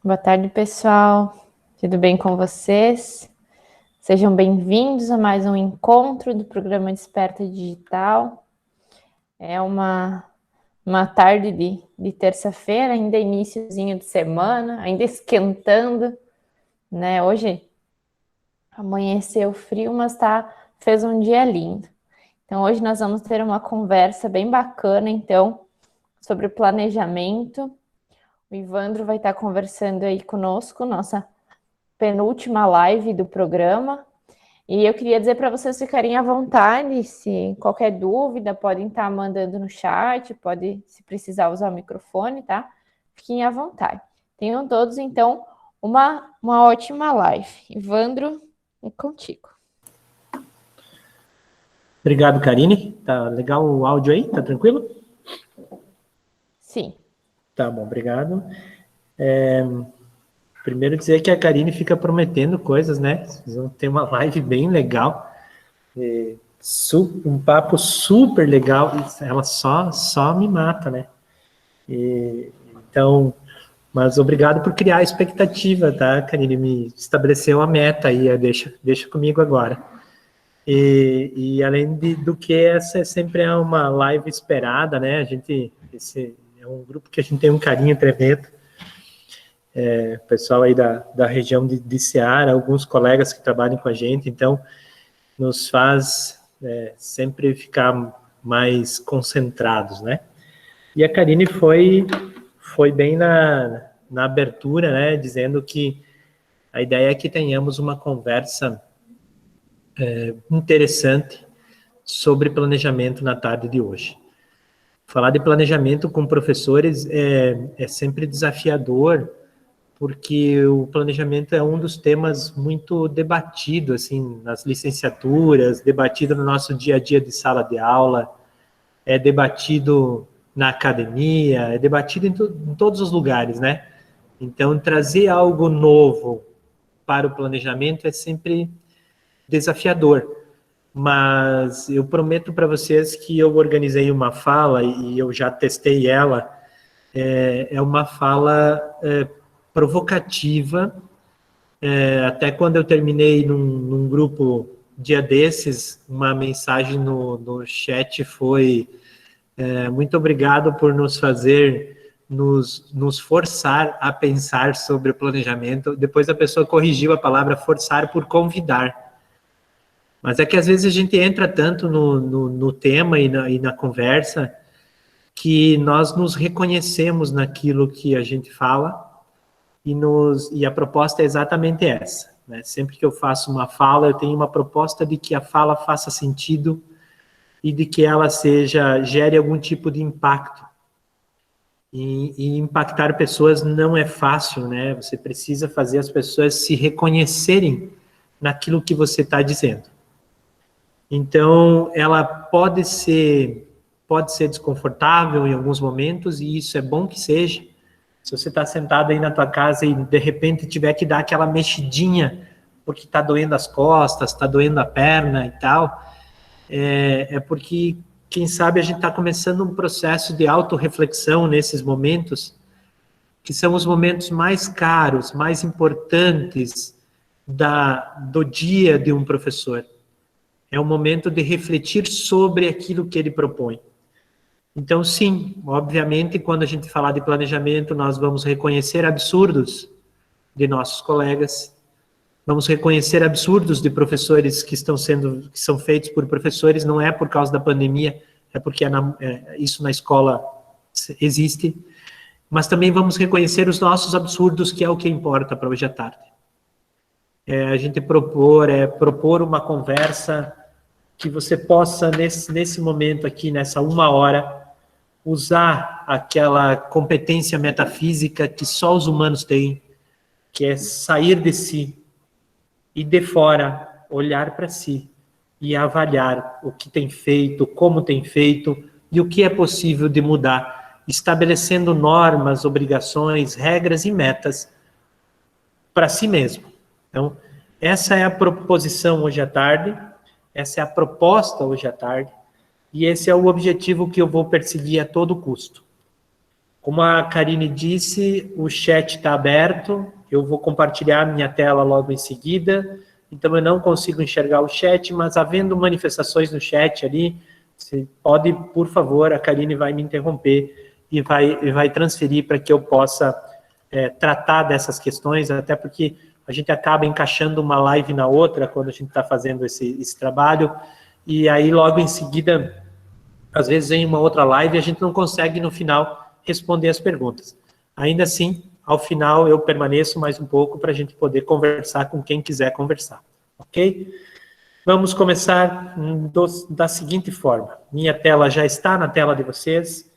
Boa tarde, pessoal. Tudo bem com vocês? Sejam bem-vindos a mais um encontro do programa Desperta Digital. É uma tarde de terça-feira, ainda iniciozinho de semana, ainda esquentando, né? Hoje amanheceu frio, mas fez um dia lindo. Então, hoje nós vamos ter uma conversa bem bacana, então, sobre planejamento. O Ivandro vai estar conversando aí conosco, nossa penúltima live do programa. E eu queria dizer para vocês ficarem à vontade, se qualquer dúvida, podem estar mandando no chat, pode, se precisar, usar o microfone, tá? Fiquem à vontade. Tenham todos, então, uma ótima live. Ivandro, é contigo. Obrigado, Karine. Tá legal o áudio aí? Tá tranquilo? Sim. Tá bom, obrigado. Primeiro dizer que a Karine fica prometendo coisas, né? Vocês vão ter uma live bem legal. Um papo super legal. Ela só me mata, né? Então, mas obrigado por criar a expectativa, tá, Karine? Me estabeleceu a meta aí, deixa comigo agora. E além do que, essa sempre é uma live esperada, né? Esse é um grupo que a gente tem um carinho tremendo. Pessoal aí da região de Ceará, alguns colegas que trabalham com a gente, então nos faz sempre ficar mais concentrados, né? E a Karine foi bem na abertura, né? Dizendo que a ideia é que tenhamos uma conversa interessante sobre planejamento na tarde de hoje. Falar de planejamento com professores é sempre desafiador, porque o planejamento é um dos temas muito debatido, assim, nas licenciaturas, debatido no nosso dia a dia de sala de aula, é debatido na academia, é debatido em todos os lugares, né? Então, trazer algo novo para o planejamento é sempre desafiador. Mas eu prometo para vocês que eu organizei uma fala, e eu já testei ela, é uma fala provocativa. Até quando eu terminei num grupo dia desses, uma mensagem no chat foi muito obrigado por nos fazer, nos forçar a pensar sobre o planejamento. Depois a pessoa corrigiu a palavra forçar por convidar. Mas é que às vezes a gente entra tanto no tema e na conversa que nós nos reconhecemos naquilo que a gente fala e a proposta é exatamente essa, né? Sempre que eu faço uma fala, eu tenho uma proposta de que a fala faça sentido e de que ela gere algum tipo de impacto. E impactar pessoas não é fácil, né? Você precisa fazer as pessoas se reconhecerem naquilo que você está dizendo. Então, ela pode ser desconfortável em alguns momentos, e isso é bom que seja. Se você está sentado aí na tua casa e, de repente, tiver que dar aquela mexidinha, porque está doendo as costas, está doendo a perna e tal, é porque, quem sabe, a gente está começando um processo de autorreflexão nesses momentos, que são os momentos mais caros, mais importantes do dia de um professor. É o momento de refletir sobre aquilo que ele propõe. Então, sim, obviamente, quando a gente falar de planejamento, nós vamos reconhecer absurdos de nossos colegas, vamos reconhecer absurdos de professores que são feitos por professores, não é por causa da pandemia, é porque isso na escola existe, mas também vamos reconhecer os nossos absurdos, que é o que importa para hoje à tarde. A gente propor uma conversa que você possa, nesse momento aqui, nessa 1 hora, usar aquela competência metafísica que só os humanos têm, que é sair de si e de fora olhar para si e avaliar o que tem feito, como tem feito e o que é possível de mudar, estabelecendo normas, obrigações, regras e metas para si mesmo. Então, essa é a proposição hoje à tarde, essa é a proposta hoje à tarde, e esse é o objetivo que eu vou perseguir a todo custo. Como a Karine disse, o chat está aberto, eu vou compartilhar minha tela logo em seguida, então eu não consigo enxergar o chat, mas havendo manifestações no chat ali, você pode, por favor, a Karine vai me interromper e vai transferir para que eu possa tratar dessas questões, até porque a gente acaba encaixando uma live na outra quando a gente está fazendo esse trabalho, e aí logo em seguida, às vezes em uma outra live, a gente não consegue no final responder as perguntas. Ainda assim, ao final eu permaneço mais um pouco para a gente poder conversar com quem quiser conversar, ok? Vamos começar da seguinte forma. Minha tela já está na tela de vocês,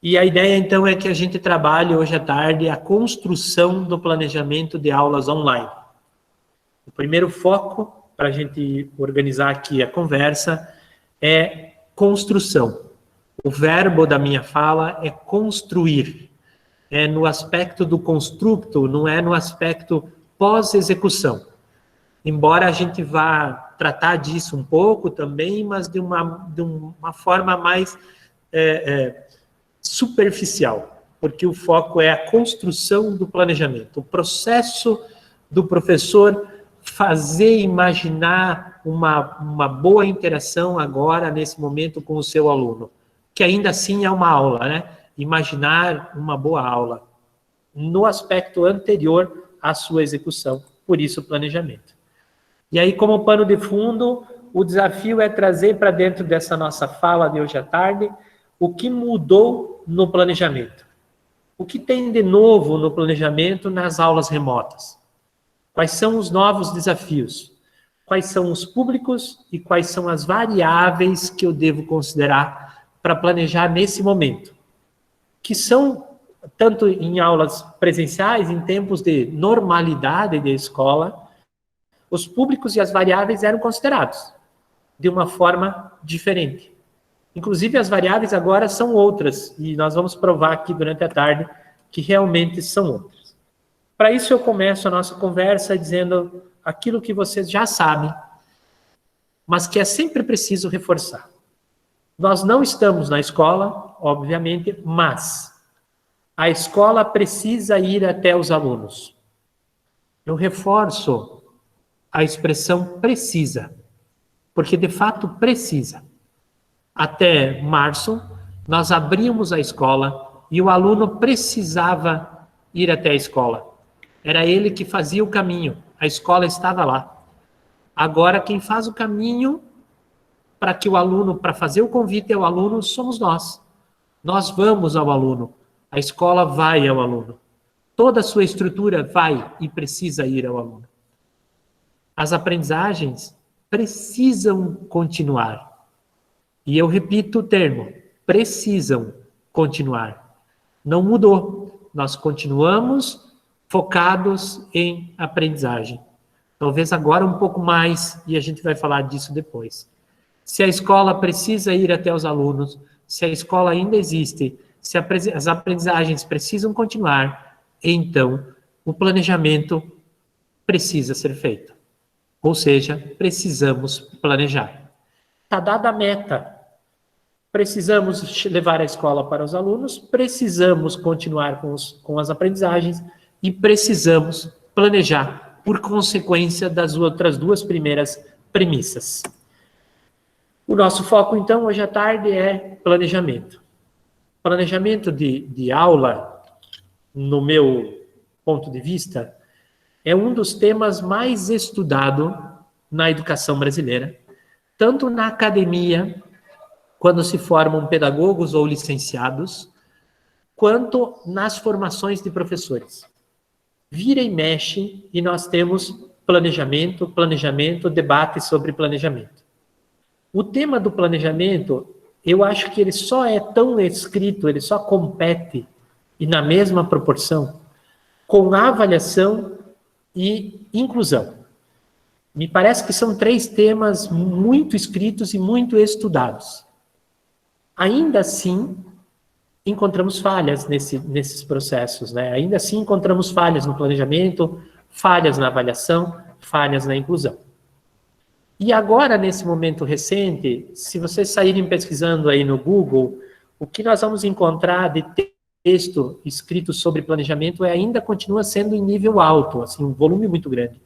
e a ideia então é que a gente trabalhe hoje à tarde a construção do planejamento de aulas online. O primeiro foco para a gente organizar aqui a conversa é construção. O verbo da minha fala é construir. É no aspecto do construto, não é no aspecto pós-execução. Embora a gente vá tratar disso um pouco também, mas de uma forma mais superficial, porque o foco é a construção do planejamento, o processo do professor fazer imaginar uma boa interação agora, nesse momento, com o seu aluno, que ainda assim é uma aula, né? Imaginar uma boa aula, no aspecto anterior à sua execução, por isso o planejamento. E aí, como pano de fundo, o desafio é trazer para dentro dessa nossa fala de hoje à tarde o que mudou no planejamento. O que tem de novo no planejamento nas aulas remotas? Quais são os novos desafios? Quais são os públicos e quais são as variáveis que eu devo considerar para planejar nesse momento? Que são, tanto em aulas presenciais, em tempos de normalidade de escola, os públicos e as variáveis eram considerados de uma forma diferente. Inclusive, as variáveis agora são outras, e nós vamos provar aqui durante a tarde que realmente são outras. Para isso, eu começo a nossa conversa dizendo aquilo que vocês já sabem, mas que é sempre preciso reforçar. Nós não estamos na escola, obviamente, mas a escola precisa ir até os alunos. Eu reforço a expressão precisa, porque de fato precisa. Até março, nós abrimos a escola e o aluno precisava ir até a escola. Era ele que fazia o caminho, a escola estava lá. Agora, quem faz o caminho para que o aluno, para fazer o convite ao aluno, somos nós. Nós vamos ao aluno, a escola vai ao aluno. Toda a sua estrutura vai e precisa ir ao aluno. As aprendizagens precisam continuar. E eu repito o termo, precisam continuar. Não mudou. Nós continuamos focados em aprendizagem. Talvez agora um pouco mais, e a gente vai falar disso depois. Se a escola precisa ir até os alunos, se a escola ainda existe, se as aprendizagens precisam continuar, então o planejamento precisa ser feito. Ou seja, precisamos planejar. Está dada a meta. Precisamos levar a escola para os alunos, precisamos continuar com as aprendizagens e precisamos planejar por consequência das outras duas primeiras premissas. O nosso foco, então, hoje à tarde é planejamento. Planejamento de aula, no meu ponto de vista, é um dos temas mais estudados na educação brasileira, tanto na academia, quando se formam pedagogos ou licenciados, quanto nas formações de professores. Vira e mexe e nós temos planejamento, debate sobre planejamento. O tema do planejamento, eu acho que ele só é tão escrito, ele só compete, e na mesma proporção, com avaliação e inclusão. Me parece que são três temas muito escritos e muito estudados. Ainda assim, encontramos falhas nesses processos, né? Ainda assim, encontramos falhas no planejamento, falhas na avaliação, falhas na inclusão. E agora, nesse momento recente, se vocês saírem pesquisando aí no Google, o que nós vamos encontrar de texto escrito sobre planejamento ainda continua sendo em nível alto, assim, um volume muito grande.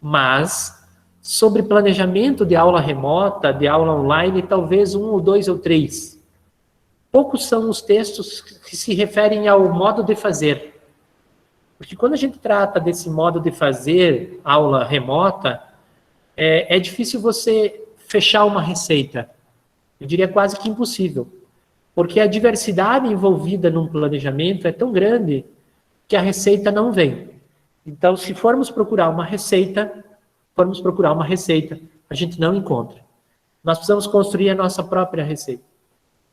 Mas, sobre planejamento de aula remota, de aula online, talvez 1 ou 2 ou 3. Poucos são os textos que se referem ao modo de fazer. Porque quando a gente trata desse modo de fazer aula remota, é difícil você fechar uma receita. Eu diria quase que impossível. Porque a diversidade envolvida num planejamento é tão grande que a receita não vem. Então, se formos procurar uma receita, a gente não encontra. Nós precisamos construir a nossa própria receita.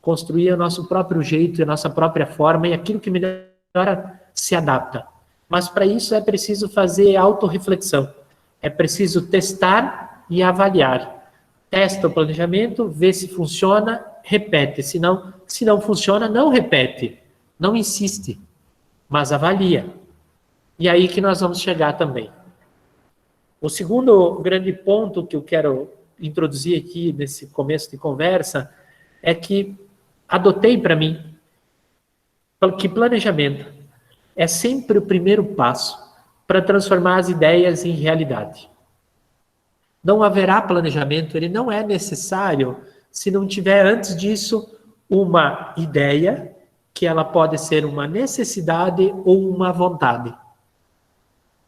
Construir o nosso próprio jeito, a nossa própria forma, e aquilo que melhor se adapta. Mas para isso é preciso fazer autorreflexão. É preciso testar e avaliar. Testa o planejamento, vê se funciona, repete. Se não funciona, não repete. Não insiste, mas avalia. E aí que nós vamos chegar também. O segundo grande ponto que eu quero introduzir aqui nesse começo de conversa é que adotei para mim que planejamento é sempre o primeiro passo para transformar as ideias em realidade. Não haverá planejamento, ele não é necessário se não tiver antes disso uma ideia, que ela pode ser uma necessidade ou uma vontade.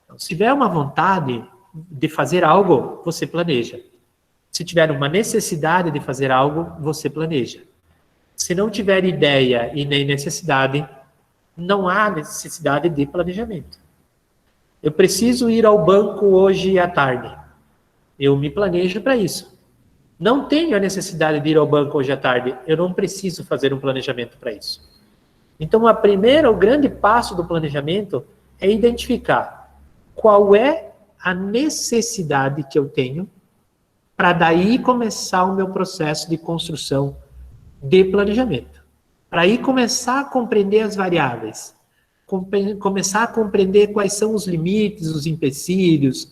Então, se tiver uma vontade de fazer algo, você planeja. Se tiver uma necessidade de fazer algo, você planeja. Se não tiver ideia e nem necessidade, não há necessidade de planejamento. Eu preciso ir ao banco hoje à tarde. Eu me planejo para isso. Não tenho a necessidade de ir ao banco hoje à tarde. Eu não preciso fazer um planejamento para isso. Então, o grande passo do planejamento é identificar qual é a necessidade que eu tenho para daí começar o meu processo de construção de planejamento. Para aí começar a compreender as variáveis, começar a compreender quais são os limites, os empecilhos,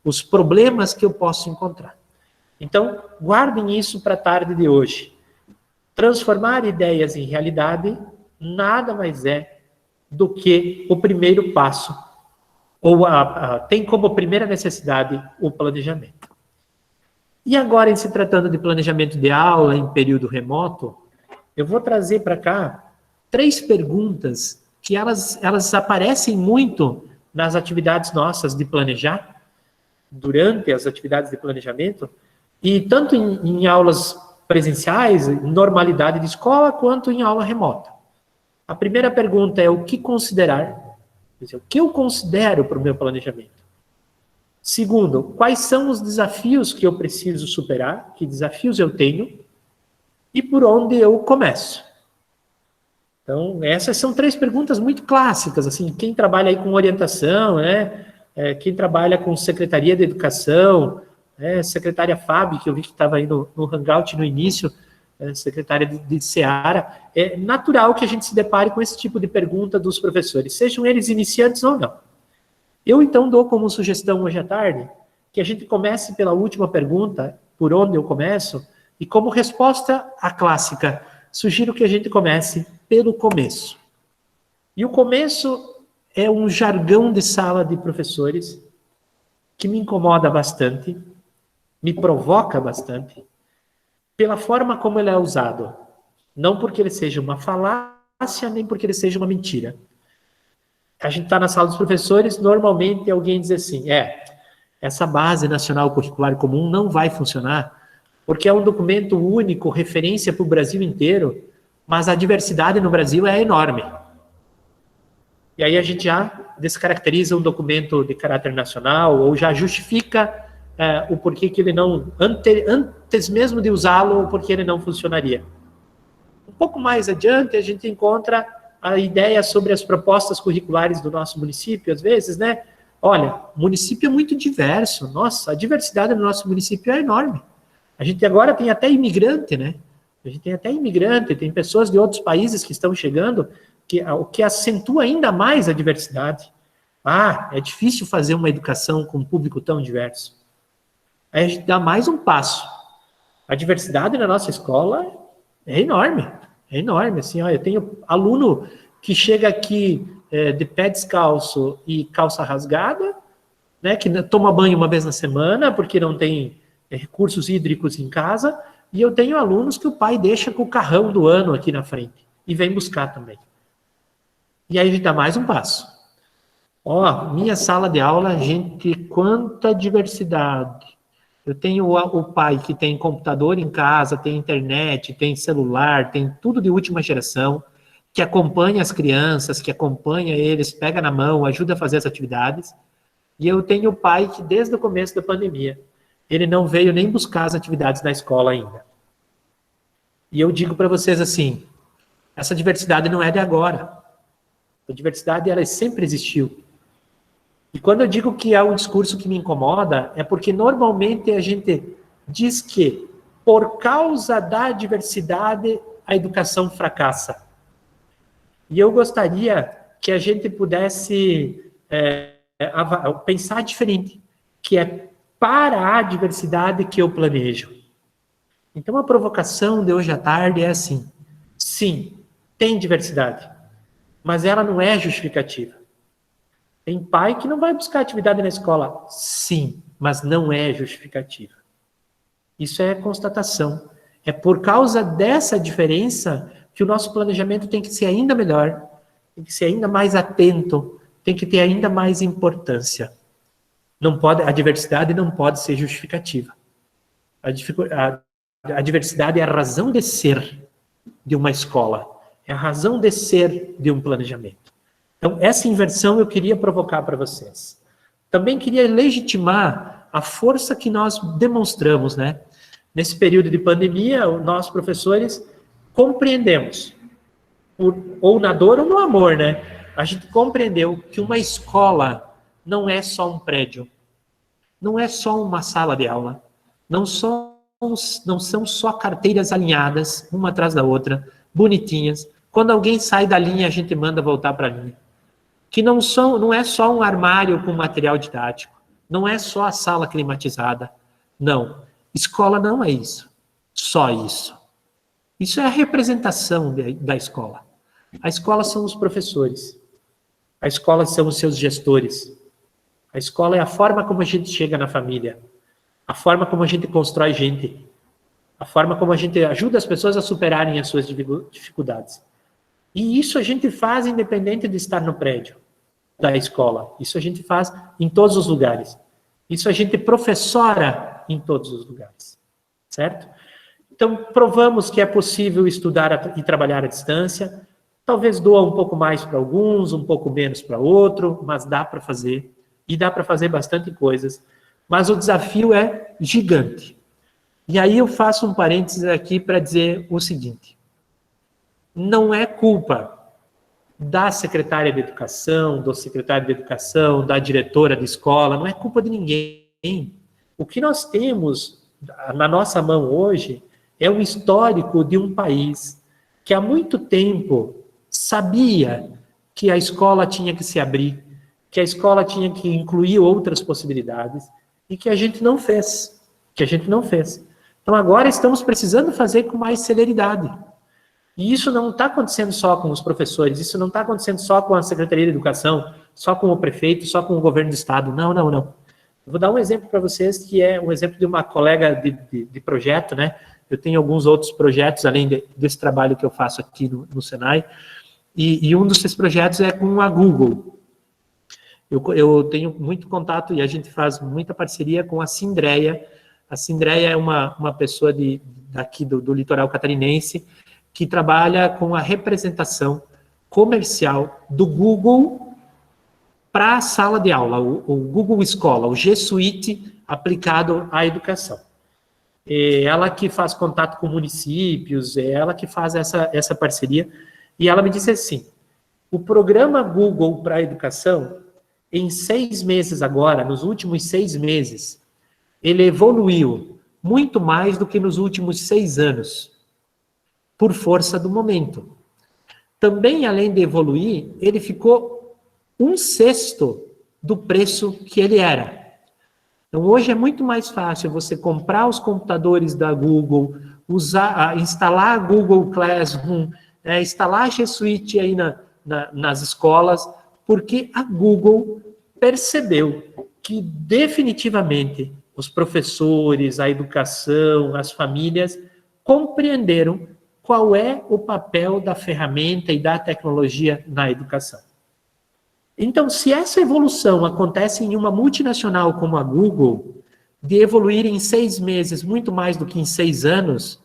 os problemas que eu posso encontrar. Então, guardem isso para a tarde de hoje. Transformar ideias em realidade nada mais é do que o primeiro passo, ou tem como primeira necessidade o planejamento. E agora, em se tratando de planejamento de aula em período remoto, eu vou trazer para cá 3 perguntas que elas aparecem muito nas atividades nossas de planejar, durante as atividades de planejamento, e tanto em aulas presenciais, normalidade de escola, quanto em aula remota. A primeira pergunta é o que considerar, quer dizer, o que eu considero para o meu planejamento. Segundo, quais são os desafios que eu preciso superar, que desafios eu tenho, e por onde eu começo. Então, essas são 3 perguntas muito clássicas, assim, quem trabalha aí com orientação, né, quem trabalha com Secretaria de Educação, secretária Fábio, que eu vi que estava aí no Hangout no início, secretária de Seara, é natural que a gente se depare com esse tipo de pergunta dos professores, sejam eles iniciantes ou não. Eu, então, dou como sugestão hoje à tarde que a gente comece pela última pergunta, por onde eu começo, e como resposta à clássica, sugiro que a gente comece pelo começo. E o começo é um jargão de sala de professores que me incomoda bastante, me provoca bastante, pela forma como ele é usado. Não porque ele seja uma falácia, nem porque ele seja uma mentira. A gente está na sala dos professores, normalmente alguém diz assim, essa base nacional curricular comum não vai funcionar, porque é um documento único, referência para o Brasil inteiro, mas a diversidade no Brasil é enorme. E aí a gente já descaracteriza um documento de caráter nacional, ou já justifica o porquê que ele não, antes mesmo de usá-lo, o porquê ele não funcionaria. Um pouco mais adiante, a gente encontra a ideia sobre as propostas curriculares do nosso município, às vezes, né? Olha, o município é muito diverso, nossa, a diversidade no nosso município é enorme. A gente agora tem até imigrante, né? A gente tem até imigrante, tem pessoas de outros países que estão chegando, o que acentua ainda mais a diversidade. É difícil fazer uma educação com um público tão diverso. Aí a gente dá mais um passo. A diversidade na nossa escola é enorme, assim, eu tenho aluno que chega aqui de pé descalço e calça rasgada, né, que toma banho uma vez na semana porque não tem recursos hídricos em casa, e eu tenho alunos que o pai deixa com o carrão do ano aqui na frente e vem buscar também. E aí a gente dá mais um passo. Ó, minha sala de aula, gente, quanta diversidade. Eu tenho o pai que tem computador em casa, tem internet, tem celular, tem tudo de última geração, que acompanha as crianças, que acompanha eles, pega na mão, ajuda a fazer as atividades. E eu tenho o pai que, desde o começo da pandemia, ele não veio nem buscar as atividades da escola ainda. E eu digo para vocês assim, essa diversidade não é de agora. A diversidade, ela sempre existiu. E quando eu digo que é um discurso que me incomoda, é porque normalmente a gente diz que, por causa da diversidade, a educação fracassa. E eu gostaria que a gente pudesse pensar diferente, que é para a diversidade que eu planejo. Então, a provocação de hoje à tarde é assim, sim, tem diversidade, mas ela não é justificativa. Tem pai que não vai buscar atividade na escola, sim, mas não é justificativa. Isso é constatação. É por causa dessa diferença que o nosso planejamento tem que ser ainda melhor, tem que ser ainda mais atento, tem que ter ainda mais importância. A diversidade não pode ser justificativa. A diversidade é a razão de ser de uma escola, é a razão de ser de um planejamento. Então, essa inversão eu queria provocar para vocês. Também queria legitimar a força que nós demonstramos, né? Nesse período de pandemia, nós, professores, compreendemos, ou na dor ou no amor, né? A gente compreendeu que uma escola não é só um prédio, não é só uma sala de aula, não são só carteiras alinhadas, uma atrás da outra, bonitinhas. Quando alguém sai da linha, a gente manda voltar para a linha. Que não é só um armário com material didático, não é só a sala climatizada. Não, escola não é isso, só isso. Isso é a representação da escola. A escola são os professores, a escola são os seus gestores, a escola é a forma como a gente chega na família, a forma como a gente constrói gente, a forma como a gente ajuda as pessoas a superarem as suas dificuldades. E isso a gente faz independente de estar no prédio da escola. Isso a gente faz em todos os lugares. Isso a gente professora em todos os lugares. Certo? Então, provamos que é possível estudar e trabalhar à distância. Talvez doa um pouco mais para alguns, um pouco menos para outro, mas dá para fazer. E dá para fazer bastante coisas. Mas o desafio é gigante. E aí eu faço um parênteses aqui para dizer o seguinte. Não é culpa da secretária de educação, do secretário de educação, da diretora de escola, não é culpa de ninguém. O que nós temos na nossa mão hoje é o histórico de um país que há muito tempo sabia que a escola tinha que se abrir, que a escola tinha que incluir outras possibilidades e que a gente não fez. Então agora estamos precisando fazer com mais celeridade. E isso não está acontecendo só com os professores, isso não está acontecendo só com a Secretaria de Educação, só com o prefeito, só com o governo do estado. Não. Eu vou dar um exemplo para vocês, que é um exemplo de uma colega de projeto, né? Eu tenho alguns outros projetos, além desse trabalho que eu faço aqui no Senai, e um desses projetos é com a Google. Eu tenho muito contato e a gente faz muita parceria com a Sindreia. A Sindreia é uma pessoa daqui do litoral catarinense, que trabalha com a representação comercial do Google para a sala de aula, o Google Escola, o G Suite aplicado à educação. É ela que faz contato com municípios, é ela que faz essa parceria, e ela me disse assim, o programa Google para a educação, em 6 meses agora, nos últimos 6 meses, ele evoluiu muito mais do que nos últimos 6 anos, por força do momento. Também, além de evoluir, ele ficou 1/6 do preço que ele era. Então, hoje é muito mais fácil você comprar os computadores da Google, instalar a Google Classroom, instalar a G Suite aí nas escolas, porque a Google percebeu que definitivamente os professores, a educação, as famílias compreenderam qual é o papel da ferramenta e da tecnologia na educação. Então, se essa evolução acontece em uma multinacional como a Google, de evoluir em 6 meses muito mais do que em 6 anos,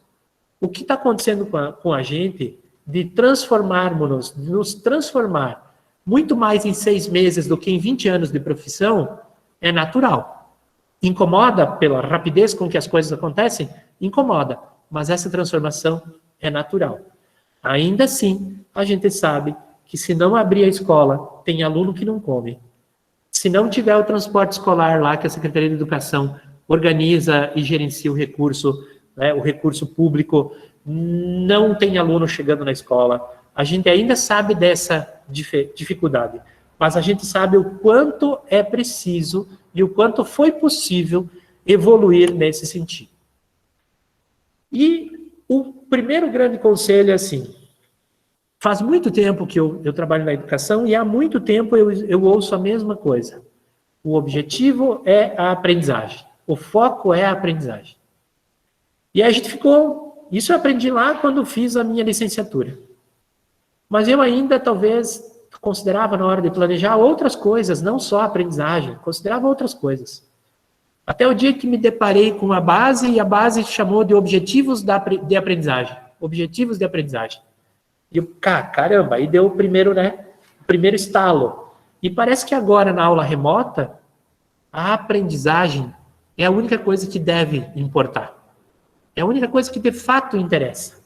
o que está acontecendo com a gente de transformarmos-nos, de nos transformar muito mais em 6 meses do que em 20 anos de profissão, é natural. Incomoda pela rapidez com que as coisas acontecem? Incomoda, mas essa transformação é natural. Ainda assim, a gente sabe que se não abrir a escola, tem aluno que não come. Se não tiver o transporte escolar lá, que a Secretaria de Educação organiza e gerencia o recurso, né, o recurso público, não tem aluno chegando na escola. A gente ainda sabe dessa dificuldade, mas a gente sabe o quanto é preciso e o quanto foi possível evoluir nesse sentido. E o primeiro grande conselho é assim: faz muito tempo que eu trabalho na educação e há muito tempo eu ouço a mesma coisa. O objetivo é a aprendizagem. O foco é a aprendizagem. E aí a gente ficou... Isso eu aprendi lá quando fiz a minha licenciatura. Mas eu ainda, talvez, considerava na hora de planejar outras coisas, não só a aprendizagem, considerava outras coisas. Até o dia que me deparei com a base, e a base chamou de objetivos de aprendizagem. Objetivos de aprendizagem. E eu, caramba, aí deu o primeiro estalo. E parece que agora, na aula remota, a aprendizagem é a única coisa que deve importar. É a única coisa que de fato interessa.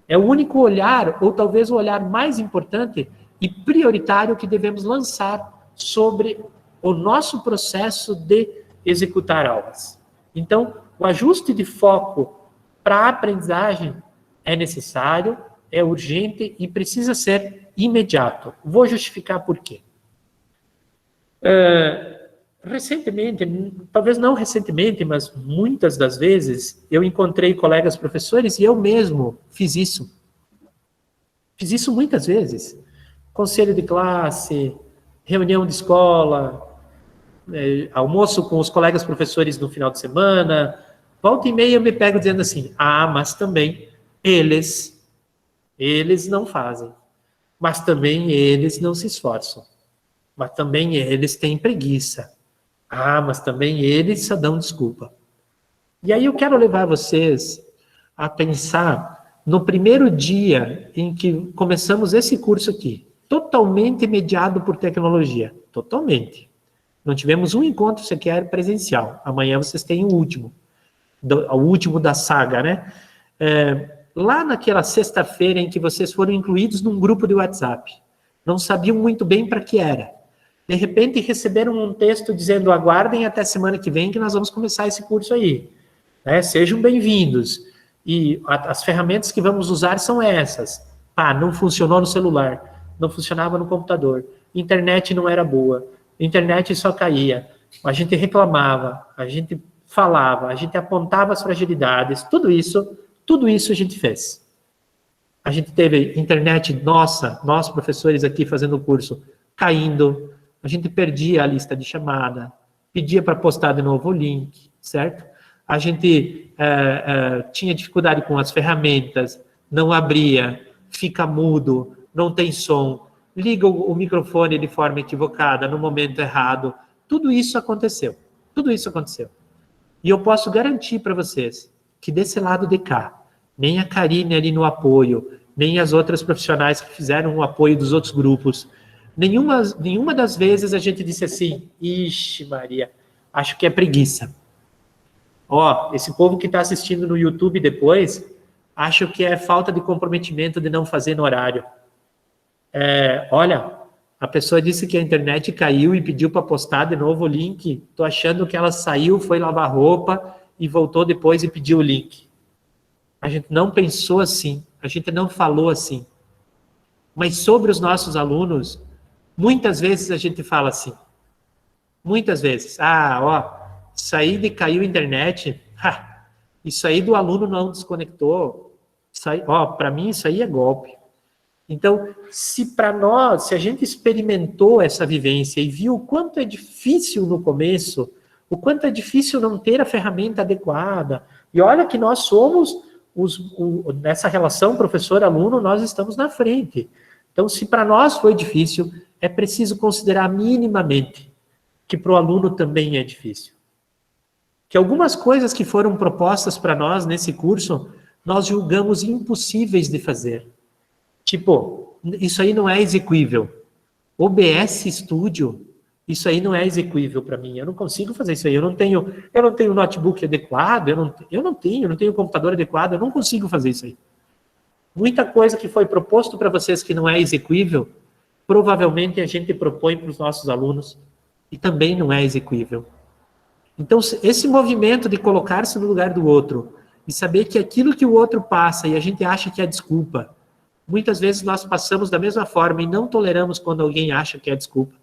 É o único olhar, ou talvez o olhar mais importante e prioritário que devemos lançar sobre o nosso processo de executar aulas. Então, o ajuste de foco para a aprendizagem é necessário, é urgente e precisa ser imediato. Vou justificar por quê. Recentemente, talvez não recentemente, mas muitas das vezes, eu encontrei colegas professores e eu mesmo fiz isso. Fiz isso muitas vezes. Conselho de classe, reunião de escola, almoço com os colegas professores no final de semana. Volta e meia eu me pego dizendo assim, mas também eles não fazem. Mas também eles não se esforçam. Mas também eles têm preguiça. Mas também eles só dão desculpa. E aí eu quero levar vocês a pensar no primeiro dia em que começamos esse curso aqui, totalmente mediado por tecnologia. Totalmente. Não tivemos um encontro sequer presencial. Amanhã vocês têm o último da saga, né? Lá naquela sexta-feira em que vocês foram incluídos num grupo de WhatsApp. Não sabiam muito bem para que era. De repente receberam um texto dizendo: aguardem até semana que vem que nós vamos começar esse curso aí. Sejam bem-vindos. E as ferramentas que vamos usar são essas. Não funcionou no celular, não funcionava no computador, internet não era boa, internet só caía. A gente reclamava, a gente falava, a gente apontava as fragilidades, tudo isso a gente fez. A gente teve internet nós professores aqui fazendo o curso, caindo, a gente perdia a lista de chamada, pedia para postar de novo o link, certo? A gente tinha dificuldade com as ferramentas, não abria, fica mudo, não tem som, liga o microfone de forma equivocada, no momento errado. Tudo isso aconteceu. E eu posso garantir para vocês que desse lado de cá, nem a Karine ali no apoio, nem as outras profissionais que fizeram o apoio dos outros grupos, nenhuma das vezes a gente disse assim: ixi Maria, acho que é preguiça. Esse povo que está assistindo no YouTube depois, acho que é falta de comprometimento de não fazer no horário. Olha, a pessoa disse que a internet caiu e pediu para postar de novo o link. Estou achando que ela saiu, foi lavar roupa e voltou depois e pediu o link. A gente não pensou assim, a gente não falou assim. Mas sobre os nossos alunos, muitas vezes a gente fala assim. Muitas vezes. Isso aí de caiu a internet, isso aí do aluno não desconectou. Para mim isso aí é golpe. Então, se para nós, se a gente experimentou essa vivência e viu o quanto é difícil no começo, o quanto é difícil não ter a ferramenta adequada, e olha que nós somos, nessa relação professor-aluno, nós estamos na frente. Então, se para nós foi difícil, é preciso considerar minimamente que para o aluno também é difícil. Que algumas coisas que foram propostas para nós nesse curso, nós julgamos impossíveis de fazer. Tipo, isso aí não é execuível. OBS Studio, isso aí não é execuível para mim. Eu não consigo fazer isso aí. Eu não tenho notebook adequado, eu não tenho computador adequado, eu não consigo fazer isso aí. Muita coisa que foi proposto para vocês que não é execuível, provavelmente a gente propõe para os nossos alunos e também não é execuível. Então, esse movimento de colocar-se no lugar do outro e saber que aquilo que o outro passa e a gente acha que é desculpa, muitas vezes nós passamos da mesma forma e não toleramos quando alguém acha que é desculpa.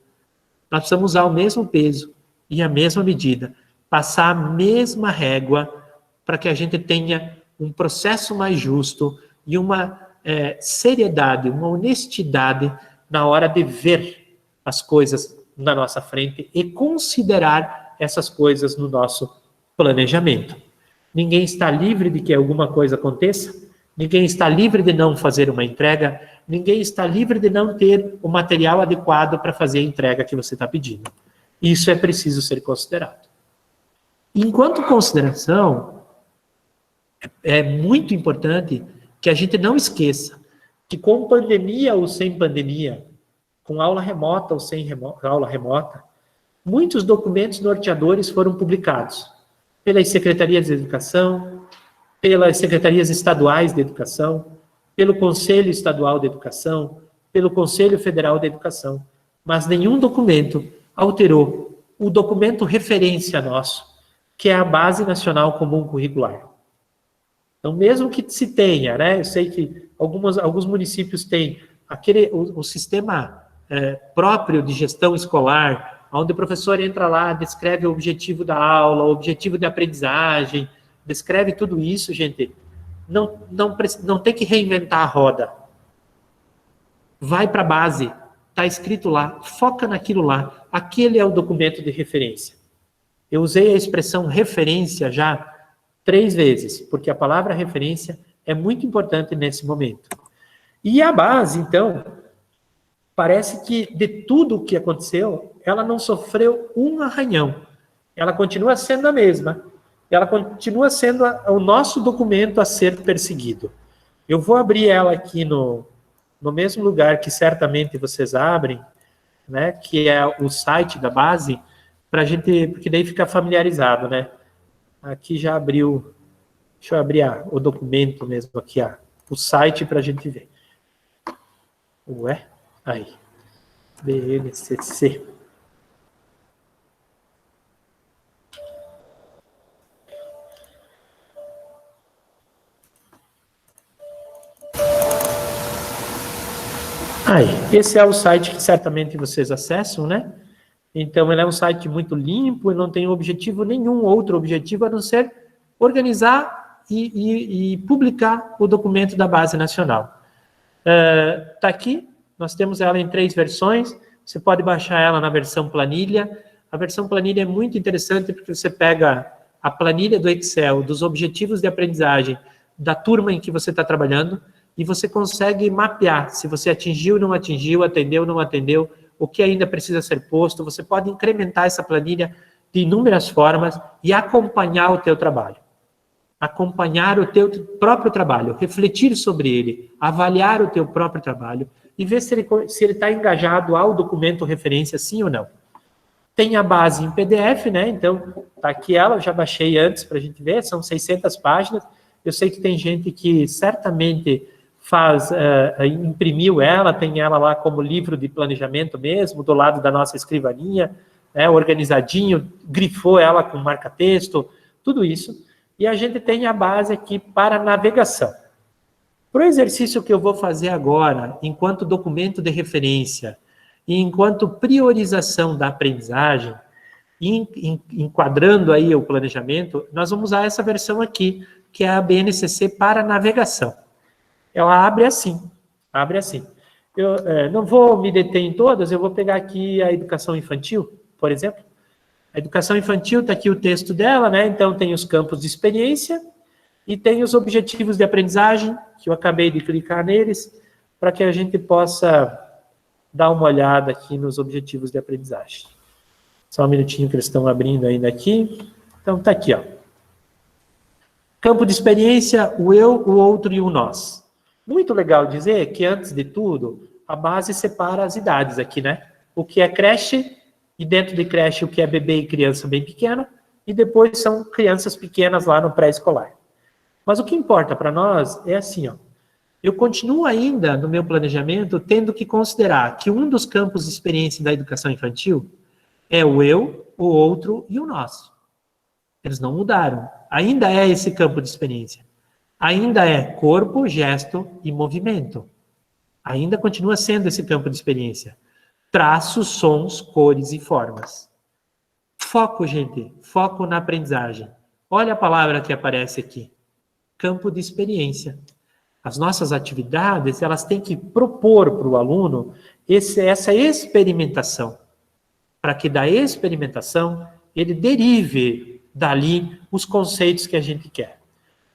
Nós precisamos usar o mesmo peso e a mesma medida, passar a mesma régua para que a gente tenha um processo mais justo e uma seriedade, uma honestidade na hora de ver as coisas na nossa frente e considerar essas coisas no nosso planejamento. Ninguém está livre de que alguma coisa aconteça, ninguém está livre de não fazer uma entrega, ninguém está livre de não ter o material adequado para fazer a entrega que você está pedindo. Isso é preciso ser considerado. Enquanto consideração, é muito importante que a gente não esqueça que com pandemia ou sem pandemia, com aula remota ou sem aula remota, muitos documentos norteadores foram publicados pelas secretarias de educação, pelas secretarias estaduais de educação, pelo Conselho Estadual de Educação, pelo Conselho Federal de Educação, mas nenhum documento alterou o documento referência nosso, que é a Base Nacional Comum Curricular. Então, mesmo que se tenha, né, eu sei que alguns municípios têm o sistema próprio de gestão escolar, onde o professor entra lá, descreve o objetivo da aula, o objetivo de aprendizagem, descreve tudo isso, gente. Não tem que reinventar a roda. Vai para a base, está escrito lá, foca naquilo lá. Aquele é o documento de referência. Eu usei a expressão referência já 3 vezes, porque a palavra referência é muito importante nesse momento. E a base, então, parece que de tudo o que aconteceu, ela não sofreu um arranhão. Ela continua sendo a mesma. Ela continua sendo o nosso documento a ser perseguido. Eu vou abrir ela aqui no mesmo lugar que certamente vocês abrem, né, que é o site da base, pra gente, porque daí fica familiarizado, né? Aqui já abriu, deixa eu abrir o documento mesmo aqui, o site para a gente ver. Ué, aí, BNCC. Aí, esse é o site que certamente vocês acessam, né? Então, ele é um site muito limpo, ele não tem objetivo nenhum, outro objetivo a não ser organizar e publicar o documento da Base Nacional. Está aqui, nós temos ela em 3 versões, você pode baixar ela na versão planilha. A versão planilha é muito interessante porque você pega a planilha do Excel, dos objetivos de aprendizagem da turma em que você está trabalhando, e você consegue mapear se você atingiu, não atingiu, atendeu, não atendeu, o que ainda precisa ser posto. Você pode incrementar essa planilha de inúmeras formas e acompanhar o teu trabalho. Acompanhar o teu próprio trabalho, refletir sobre ele, avaliar o teu próprio trabalho e ver se ele está engajado ao documento referência, sim ou não. Tem a base em PDF, né? Então, tá aqui ela, eu já baixei antes para a gente ver, são 600 páginas. Eu sei que tem gente que certamente imprimiu ela, tem ela lá como livro de planejamento mesmo, do lado da nossa escrivaninha, né, organizadinho, grifou ela com marca-texto, tudo isso. E a gente tem a base aqui para navegação. Para o exercício que eu vou fazer agora, enquanto documento de referência e enquanto priorização da aprendizagem, enquadrando aí o planejamento, nós vamos usar essa versão aqui, que é a BNCC para navegação. Ela abre assim. Eu não vou me deter em todas, eu vou pegar aqui a educação infantil, por exemplo. A educação infantil, está aqui o texto dela, né? Então tem os campos de experiência e tem os objetivos de aprendizagem, que eu acabei de clicar neles, para que a gente possa dar uma olhada aqui nos objetivos de aprendizagem. Só um minutinho que eles estão abrindo ainda aqui. Então está aqui, ó. Campo de experiência, o eu, o outro e o nós. Muito legal dizer que, antes de tudo, a base separa as idades aqui, né? O que é creche, e dentro de creche o que é bebê e criança bem pequena, e depois são crianças pequenas lá no pré-escolar. Mas o que importa para nós é assim, ó. Eu continuo ainda, no meu planejamento, tendo que considerar que um dos campos de experiência da educação infantil é o eu, o outro e o nós. Eles não mudaram. Ainda é esse campo de experiência. Ainda é corpo, gesto e movimento. Ainda continua sendo esse campo de experiência. Traços, sons, cores e formas. Foco, gente. Foco na aprendizagem. Olha a palavra que aparece aqui. Campo de experiência. As nossas atividades, elas têm que propor para o aluno essa experimentação. Para que da experimentação ele derive dali os conceitos que a gente quer.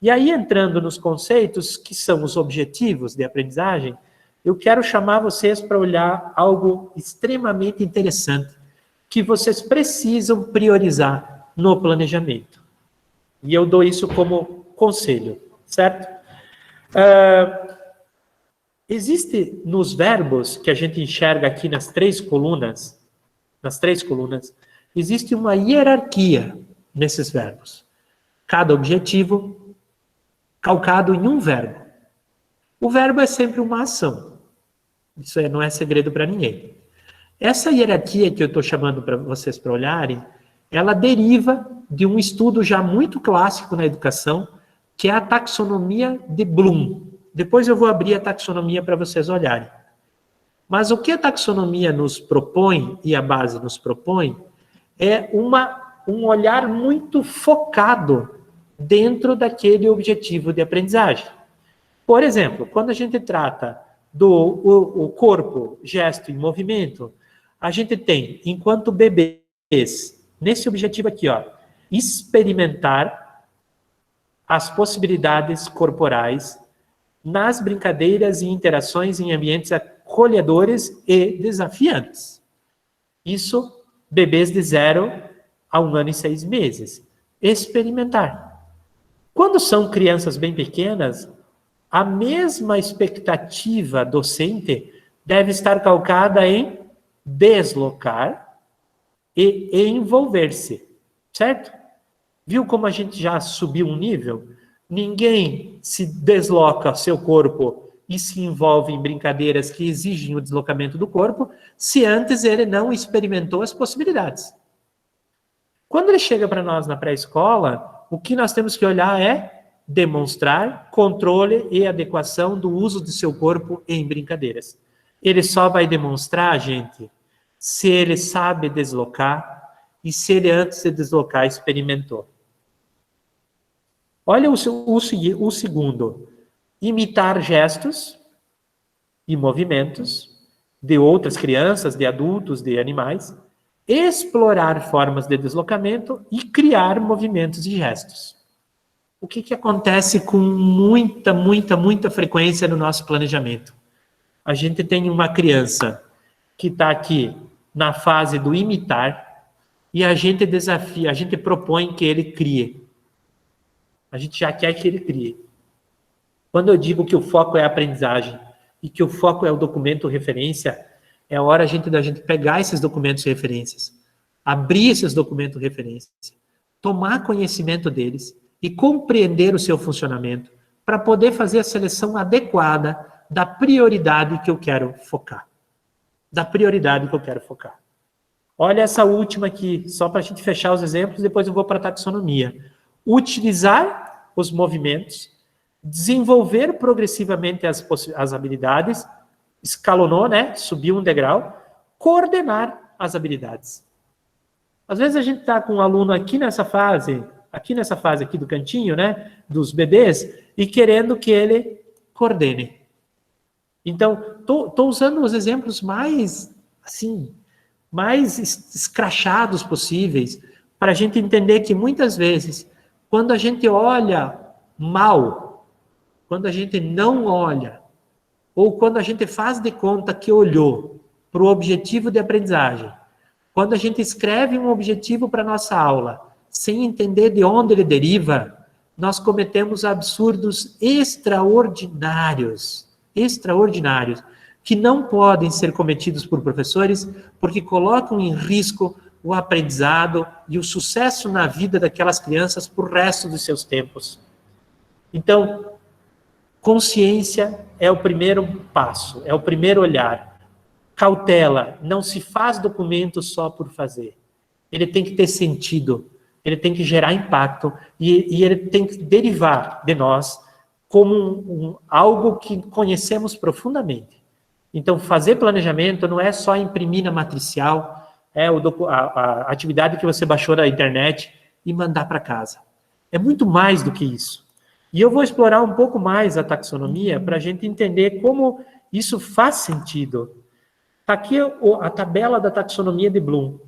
E aí, entrando nos conceitos, que são os objetivos de aprendizagem, eu quero chamar vocês para olhar algo extremamente interessante, que vocês precisam priorizar no planejamento. E eu dou isso como conselho, certo? Existe nos verbos que a gente enxerga aqui nas três colunas, existe uma hierarquia nesses verbos. Cada objetivo calcado em um verbo. O verbo é sempre uma ação. Isso não é segredo para ninguém. Essa hierarquia que eu estou chamando para vocês para olharem, ela deriva de um estudo já muito clássico na educação, que é a taxonomia de Bloom. Depois eu vou abrir a taxonomia para vocês olharem. Mas o que a taxonomia nos propõe, e a base nos propõe, é um olhar muito focado dentro daquele objetivo de aprendizagem. Por exemplo, quando a gente trata do corpo, gesto e movimento, a gente tem, enquanto bebês, nesse objetivo aqui, ó, experimentar as possibilidades corporais nas brincadeiras e interações em ambientes acolhedores e desafiantes. Isso, bebês de 0 a 1 ano e 6 meses. Experimentar. Quando são crianças bem pequenas, a mesma expectativa docente deve estar calcada em deslocar e envolver-se, certo? Viu como a gente já subiu um nível? Ninguém se desloca seu corpo e se envolve em brincadeiras que exigem o deslocamento do corpo se antes ele não experimentou as possibilidades. Quando ele chega para nós na pré-escola, o que nós temos que olhar é demonstrar controle e adequação do uso de seu corpo em brincadeiras. Ele só vai demonstrar, gente, se ele sabe deslocar e se ele antes de deslocar experimentou. Olha o segundo. Imitar gestos e movimentos de outras crianças, de adultos, de animais. Explorar formas de deslocamento e criar movimentos e gestos. O que acontece com muita frequência no nosso planejamento? A gente tem uma criança que está aqui na fase do imitar e a gente desafia, a gente propõe que ele crie. A gente já quer que ele crie. Quando eu digo que o foco é a aprendizagem e que o foco é o documento referência, é hora da gente pegar esses documentos referências, abrir esses documentos referências, tomar conhecimento deles e compreender o seu funcionamento para poder fazer a seleção adequada da prioridade que eu quero focar. Olha essa última aqui, só para a gente fechar os exemplos, depois eu vou para a taxonomia. Utilizar os movimentos, desenvolver progressivamente as habilidades, escalonou, né? Subiu um degrau, coordenar as habilidades. Às vezes a gente está com um aluno aqui nessa fase aqui do cantinho, né? Dos bebês, e querendo que ele coordene. Então, tô usando os exemplos mais, assim, mais escrachados possíveis, para a gente entender que muitas vezes, quando a gente olha mal, quando a gente não olha, ou quando a gente faz de conta que olhou para o objetivo de aprendizagem, quando a gente escreve um objetivo para a nossa aula, sem entender de onde ele deriva, nós cometemos absurdos extraordinários, que não podem ser cometidos por professores, porque colocam em risco o aprendizado e o sucesso na vida daquelas crianças por resto dos seus tempos. Então, consciência é o primeiro passo, é o primeiro olhar. Cautela, não se faz documento só por fazer. Ele tem que ter sentido, ele tem que gerar impacto e ele tem que derivar de nós como algo que conhecemos profundamente. Então, fazer planejamento não é só imprimir na matricial, a atividade que você baixou da internet e mandar para casa. É muito mais do que isso. E eu vou explorar um pouco mais a taxonomia para a gente entender como isso faz sentido. Está aqui a tabela da taxonomia de Bloom.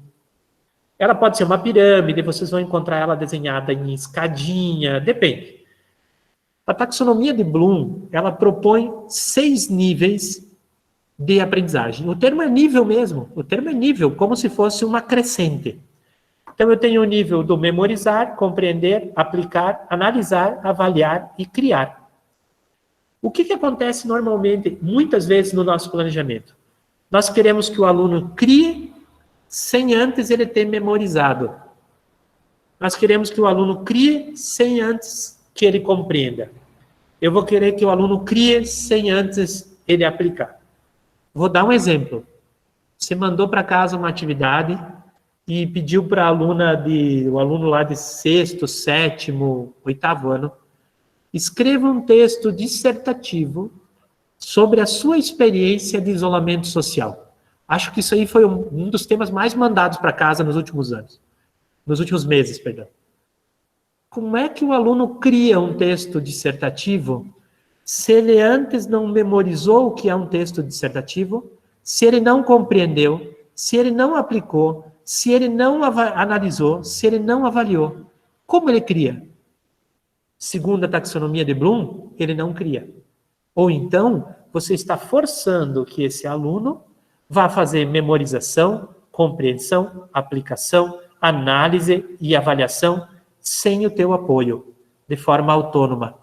Ela pode ser uma pirâmide, vocês vão encontrar ela desenhada em escadinha, depende. A taxonomia de Bloom, ela propõe 6 níveis de aprendizagem. O termo é nível mesmo, o termo é nível, como se fosse uma crescente. Então, eu tenho o nível do memorizar, compreender, aplicar, analisar, avaliar e criar. O que acontece normalmente, muitas vezes, no nosso planejamento? Nós queremos que o aluno crie sem antes ele ter memorizado. Nós queremos que o aluno crie sem antes que ele compreenda. Eu vou querer que o aluno crie sem antes ele aplicar. Vou dar um exemplo. Você mandou para casa uma atividade e pediu para o aluno lá de 6º, 7º, 8º ano, escreva um texto dissertativo sobre a sua experiência de isolamento social. Acho que isso aí foi um dos temas mais mandados para casa nos últimos meses. Como é que o aluno cria um texto dissertativo se ele antes não memorizou o que é um texto dissertativo, se ele não compreendeu, se ele não aplicou, se ele não analisou, se ele não avaliou? Como ele cria? Segundo a taxonomia de Bloom, ele não cria. Ou então, você está forçando que esse aluno vá fazer memorização, compreensão, aplicação, análise e avaliação sem o teu apoio, de forma autônoma.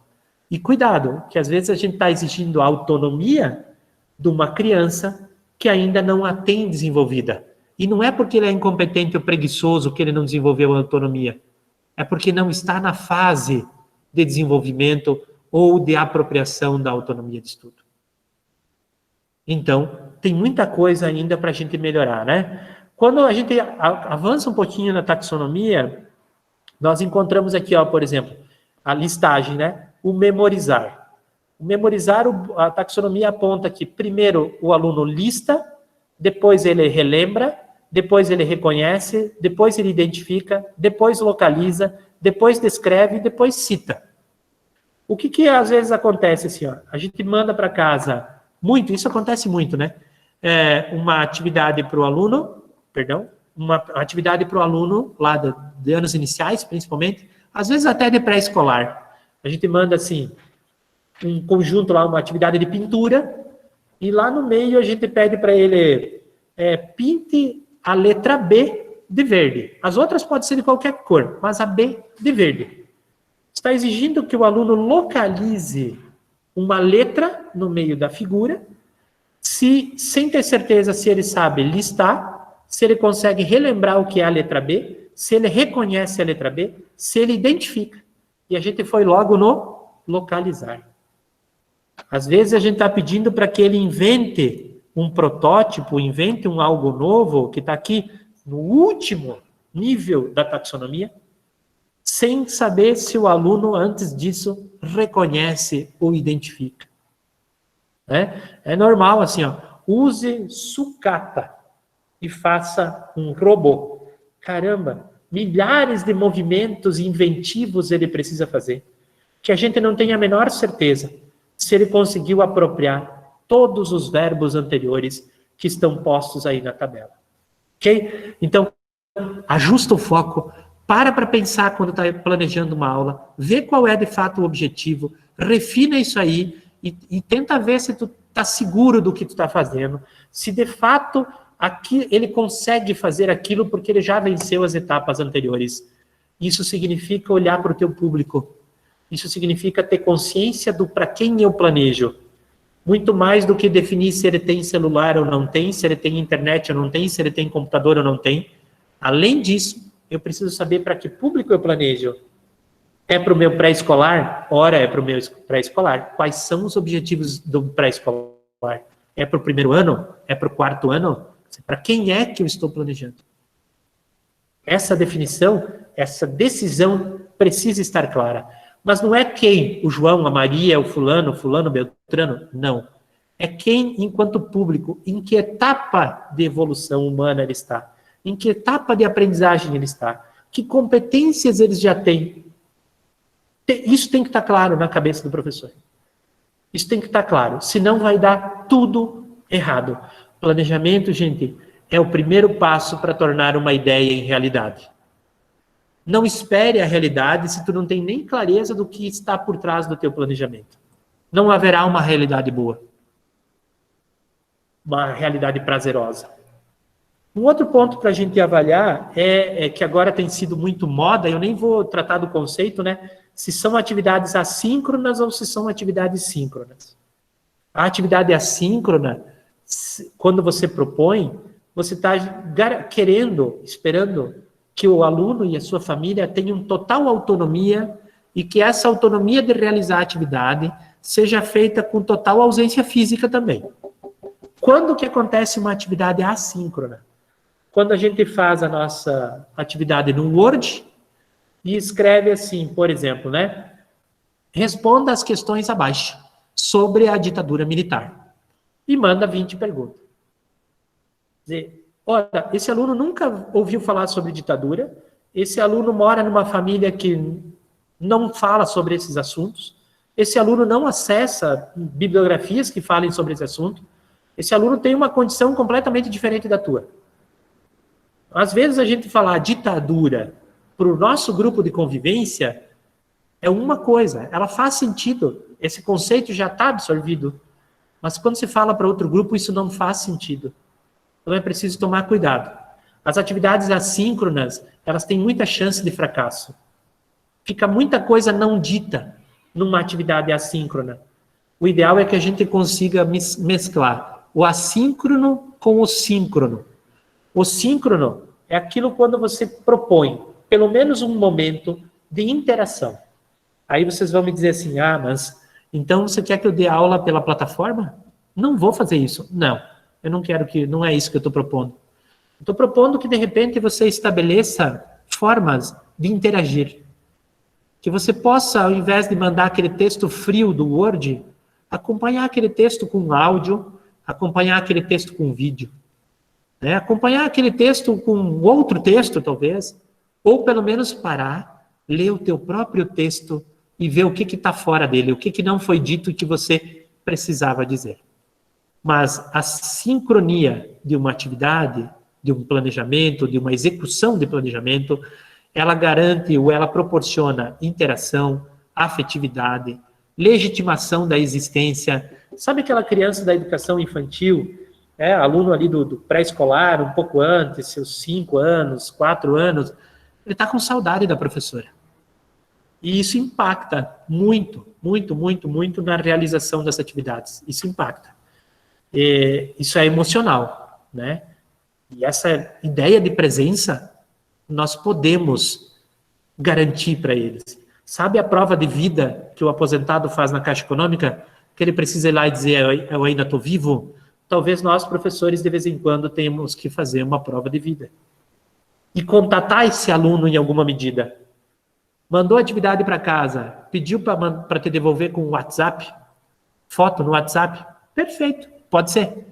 E cuidado, que às vezes a gente está exigindo a autonomia de uma criança que ainda não a tem desenvolvida. E não é porque ele é incompetente ou preguiçoso que ele não desenvolveu a autonomia. É porque não está na fase de desenvolvimento ou de apropriação da autonomia de estudo. Então, tem muita coisa ainda para a gente melhorar, né? Quando a gente avança um pouquinho na taxonomia, nós encontramos aqui, ó, por exemplo, a listagem, né? O memorizar. O memorizar, a taxonomia aponta que primeiro o aluno lista, depois ele relembra, depois ele reconhece, depois ele identifica, depois localiza, depois descreve e depois cita. O que às vezes acontece assim, ó? A gente manda para casa isso acontece muito, né? Uma atividade para o aluno, uma atividade para o aluno lá de anos iniciais, principalmente, às vezes até de pré-escolar. A gente manda assim, um conjunto lá, uma atividade de pintura, e lá no meio a gente pede para ele pinte a letra B de verde. As outras podem ser de qualquer cor, mas a B de verde. Está exigindo que o aluno localize uma letra no meio da figura, sem ter certeza se ele sabe listar, se ele consegue relembrar o que é a letra B, se ele reconhece a letra B, se ele identifica. E a gente foi logo no localizar. Às vezes a gente está pedindo para que ele invente um protótipo, invente algo novo, que está aqui no último nível da taxonomia, sem saber se o aluno, antes disso, reconhece ou identifica. É normal, assim, ó, use sucata e faça um robô. Caramba, milhares de movimentos inventivos ele precisa fazer, que a gente não tem a menor certeza se ele conseguiu apropriar todos os verbos anteriores que estão postos aí na tabela. Ok? Então, ajusta o foco, para pensar quando está planejando uma aula, vê qual é de fato o objetivo, refina isso aí e tenta ver se tu está seguro do que tu está fazendo, se de fato aqui ele consegue fazer aquilo porque ele já venceu as etapas anteriores. Isso significa olhar para o teu público. Isso significa ter consciência do para quem eu planejo. Muito mais do que definir se ele tem celular ou não tem, se ele tem internet ou não tem, se ele tem computador ou não tem. Além disso, eu preciso saber para que público eu planejo. É para o meu pré-escolar? Ora, é para o meu pré-escolar. Quais são os objetivos do pré-escolar? É para o primeiro ano? É para o quarto ano? Para quem é que eu estou planejando? Essa definição, essa decisão precisa estar clara. Mas não é quem, o João, a Maria, o fulano, Beltrano, não. É quem, enquanto público, em que etapa de evolução humana ele está, em que etapa de aprendizagem ele está, que competências eles já têm. Isso tem que estar claro na cabeça do professor. Isso tem que estar claro, senão vai dar tudo errado. Planejamento, gente, é o primeiro passo para tornar uma ideia em realidade. Não espere a realidade se tu não tem nem clareza do que está por trás do teu planejamento. Não haverá uma realidade boa. Uma realidade prazerosa. Um outro ponto para a gente avaliar é que agora tem sido muito moda, eu nem vou tratar do conceito, né? Se são atividades assíncronas ou se são atividades síncronas. A atividade assíncrona, quando você propõe, você está querendo, esperando que o aluno e a sua família tenham total autonomia e que essa autonomia de realizar a atividade seja feita com total ausência física também. Quando que acontece uma atividade assíncrona? Quando a gente faz a nossa atividade no Word e escreve assim, por exemplo, né? Responda as questões abaixo sobre a ditadura militar. E manda 20 perguntas. Quer dizer, olha, esse aluno nunca ouviu falar sobre ditadura, esse aluno mora numa família que não fala sobre esses assuntos, esse aluno não acessa bibliografias que falem sobre esse assunto, esse aluno tem uma condição completamente diferente da tua. Às vezes a gente falar ditadura para o nosso grupo de convivência é uma coisa, ela faz sentido, esse conceito já está absorvido, mas quando se fala para outro grupo isso não faz sentido. Então é preciso tomar cuidado. As atividades assíncronas, elas têm muita chance de fracasso. Fica muita coisa não dita numa atividade assíncrona. O ideal é que a gente consiga mesclar o assíncrono com o síncrono. O síncrono é aquilo quando você propõe pelo menos um momento de interação. Aí vocês vão me dizer assim, mas então você quer que eu dê aula pela plataforma? Não vou fazer isso. Não. Eu não quero que... Não é isso que eu estou propondo. Estou propondo que, de repente, você estabeleça formas de interagir. Que você possa, ao invés de mandar aquele texto frio do Word, acompanhar aquele texto com áudio, acompanhar aquele texto com vídeo. Né? Acompanhar aquele texto com outro texto, talvez. Ou, pelo menos, parar, ler o teu próprio texto e ver o que está fora dele, o que não foi dito e que você precisava dizer. Mas a sincronia de uma atividade, de um planejamento, de uma execução de planejamento, ela garante ou ela proporciona interação, afetividade, legitimação da existência. Sabe aquela criança da educação infantil, aluno ali do pré-escolar, um pouco antes, seus 5 anos, 4 anos, ele está com saudade da professora. E isso impacta muito, muito, muito, muito na realização das atividades. Isso impacta. Isso é emocional, né? E essa ideia de presença, nós podemos garantir para eles. Sabe a prova de vida que o aposentado faz na Caixa Econômica? Que ele precisa ir lá e dizer, eu ainda estou vivo? Talvez nós, professores, de vez em quando, tenhamos que fazer uma prova de vida. E contatar esse aluno em alguma medida. Mandou atividade para casa, pediu para te devolver com o WhatsApp, foto no WhatsApp, perfeito. Pode ser.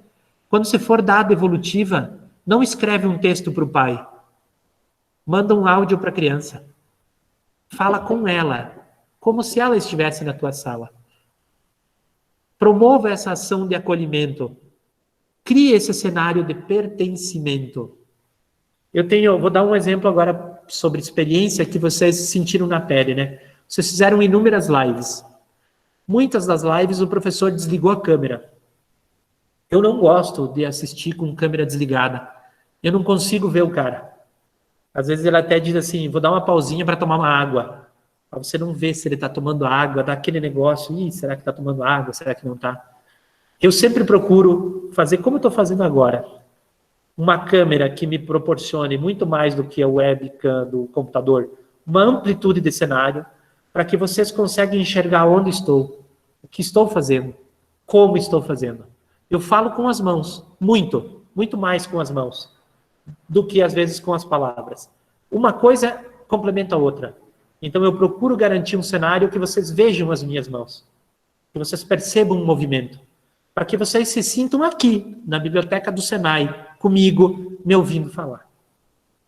Quando você for dar a devolutiva, não escreve um texto para o pai. Manda um áudio para a criança. Fala com ela, como se ela estivesse na tua sala. Promova essa ação de acolhimento. Crie esse cenário de pertencimento. Vou dar um exemplo agora sobre experiência que vocês sentiram na pele, né? Vocês fizeram inúmeras lives. Muitas das lives o professor desligou a câmera. Eu não gosto de assistir com câmera desligada. Eu não consigo ver o cara. Às vezes ele até diz assim, vou dar uma pausinha para tomar uma água. Para você não ver se ele está tomando água, dá aquele negócio, será que está tomando água, será que não está? Eu sempre procuro fazer como eu estou fazendo agora. Uma câmera que me proporcione muito mais do que a webcam do computador, uma amplitude de cenário, para que vocês consigam enxergar onde estou, o que estou fazendo, como estou fazendo. Eu falo com as mãos, muito mais com as mãos, do que às vezes com as palavras. Uma coisa complementa a outra. Então eu procuro garantir um cenário que vocês vejam as minhas mãos, que vocês percebam o movimento, para que vocês se sintam aqui, na biblioteca do Senai, comigo, me ouvindo falar.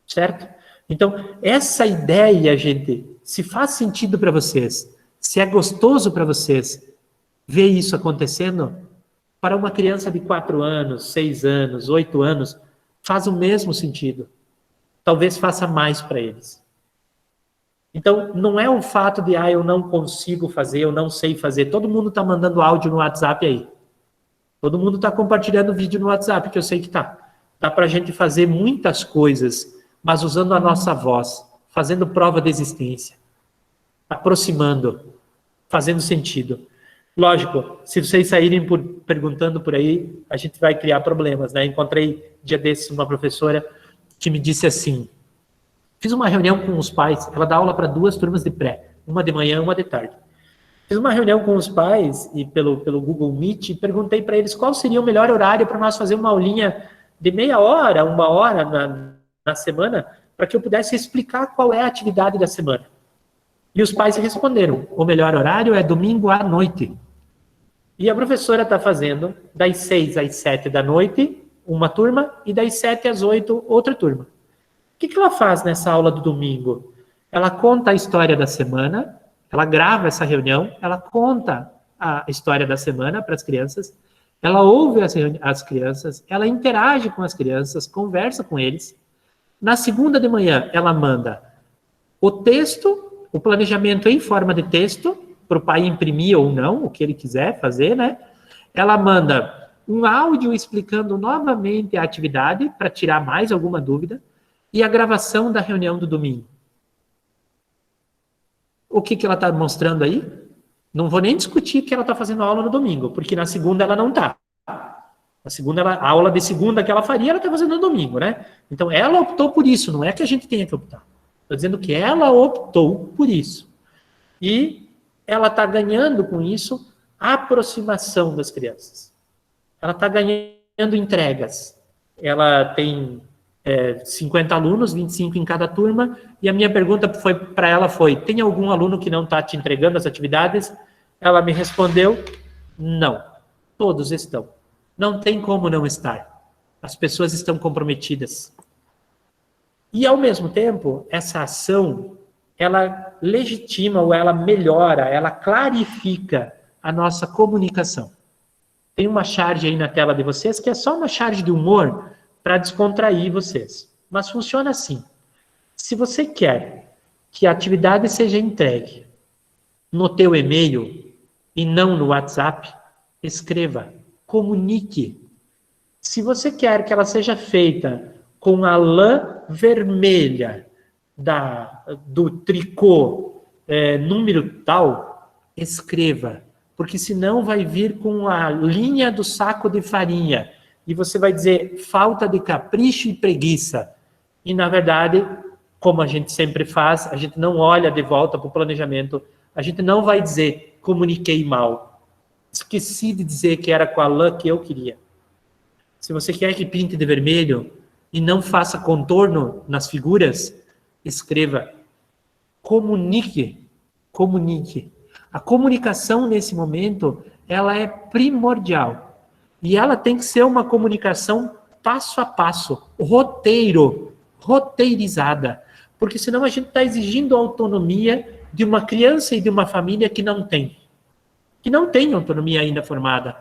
Certo? Então, essa ideia, gente, se faz sentido para vocês, se é gostoso para vocês ver isso acontecendo, para uma criança de 4 anos, 6 anos, 8 anos, faz o mesmo sentido. Talvez faça mais para eles. Então, não é o fato de, eu não consigo fazer, eu não sei fazer. Todo mundo está mandando áudio no WhatsApp aí. Todo mundo está compartilhando vídeo no WhatsApp, que eu sei que está. Dá para a gente fazer muitas coisas, mas usando a nossa voz, fazendo prova de existência, aproximando, fazendo sentido. Lógico, se vocês saírem perguntando por aí, a gente vai criar problemas, né? Encontrei dia desses uma professora que me disse assim, fiz uma reunião com os pais, ela dá aula para 2 turmas de pré, uma de manhã e uma de tarde. Fiz uma reunião com os pais e pelo Google Meet e perguntei para eles qual seria o melhor horário para nós fazer uma aulinha de meia hora, 1 hora na semana, para que eu pudesse explicar qual é a atividade da semana. E os pais responderam, o melhor horário é domingo à noite. E a professora está fazendo das 6 às 7 da noite, uma turma, e das 7 às 8, outra turma. O que ela faz nessa aula do domingo? Ela conta a história da semana, ela grava essa reunião, ela conta a história da semana para as crianças, ela ouve as crianças, ela interage com as crianças, conversa com eles. Na segunda de manhã, ela manda o texto, o planejamento em forma de texto, para o pai imprimir ou não, o que ele quiser fazer, né? Ela manda um áudio explicando novamente a atividade, para tirar mais alguma dúvida, e a gravação da reunião do domingo. O que ela está mostrando aí? Não vou nem discutir que ela está fazendo aula no domingo, porque na segunda ela não está. A aula de segunda que ela faria, ela está fazendo no domingo, né? Então ela optou por isso, não é que a gente tenha que optar. Estou dizendo que ela optou por isso. E ela está ganhando com isso a aproximação das crianças. Ela está ganhando entregas. Ela tem 50 alunos, 25 em cada turma, e a minha pergunta para ela foi, tem algum aluno que não está te entregando as atividades? Ela me respondeu, não, todos estão. Não tem como não estar. As pessoas estão comprometidas. E, ao mesmo tempo, essa ação, ela legitima ou ela melhora, ela clarifica a nossa comunicação. Tem uma charge aí na tela de vocês, que é só uma charge de humor, para descontrair vocês. Mas funciona assim. Se você quer que a atividade seja entregue no teu e-mail e não no WhatsApp, escreva, comunique. Se você quer que ela seja feita com a lã vermelha do tricô número tal, escreva. Porque senão vai vir com a linha do saco de farinha. E você vai dizer falta de capricho e preguiça. E, na verdade, como a gente sempre faz, a gente não olha de volta para o planejamento, a gente não vai dizer comuniquei mal. Esqueci de dizer que era com a lã que eu queria. Se você quer que pinte de vermelho e não faça contorno nas figuras, escreva comunique. Comunique. A comunicação, nesse momento, ela é primordial. E ela tem que ser uma comunicação passo a passo, roteirizada. Porque senão a gente está exigindo autonomia de uma criança e de uma família que não tem. que não têm autonomia ainda formada.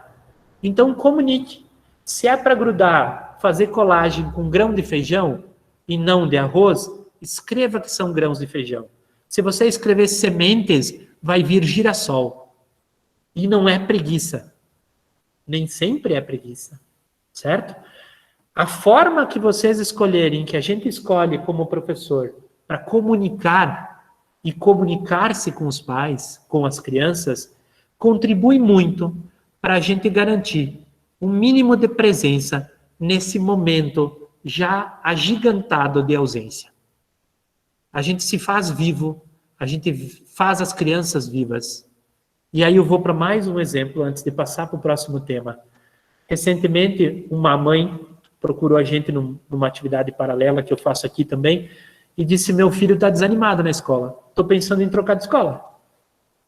Então, comunique. Se é para grudar, fazer colagem com grão de feijão e não de arroz, escreva que são grãos de feijão. Se você escrever sementes, vai vir girassol. E não é preguiça. Nem sempre é preguiça. Certo? A forma que vocês escolherem, que a gente escolhe como professor, para comunicar e comunicar-se com os pais, com as crianças, contribui muito para a gente garantir um mínimo de presença nesse momento já agigantado de ausência. A gente se faz vivo, a gente faz as crianças vivas. E aí eu vou para mais um exemplo antes de passar para o próximo tema. Recentemente, uma mãe procurou a gente numa atividade paralela que eu faço aqui também e disse: meu filho está desanimado na escola, estou pensando em trocar de escola.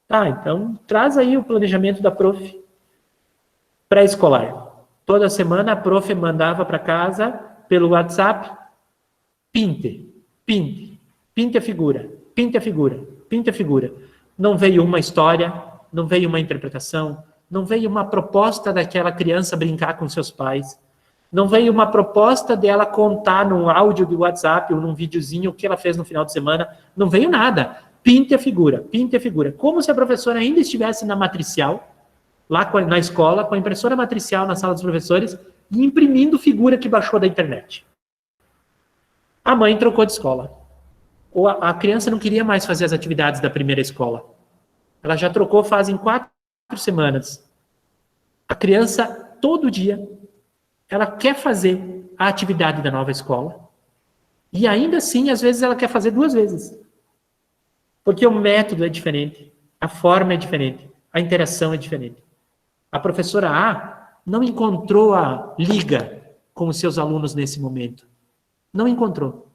Tá, então traz aí o planejamento da prof. Pré-escolar. Toda semana a prof mandava para casa pelo WhatsApp: pinte a figura, pinte a figura, pinte a figura. Não veio uma história, não veio uma interpretação, não veio uma proposta daquela criança brincar com seus pais, não veio uma proposta dela contar num áudio de WhatsApp ou num videozinho o que ela fez no final de semana, não veio nada. Pinte a figura, como se a professora ainda estivesse na matricial, lá na escola, com a impressora matricial na sala dos professores, e imprimindo figura que baixou da internet. A mãe trocou de escola. Ou a criança não queria mais fazer as atividades da primeira escola. Ela já trocou fazem 4 semanas. A criança, todo dia, ela quer fazer a atividade da nova escola. E ainda assim, às vezes, ela quer fazer 2 vezes. Porque o método é diferente, a forma é diferente, a interação é diferente. A professora A não encontrou a liga com os seus alunos nesse momento. Não encontrou.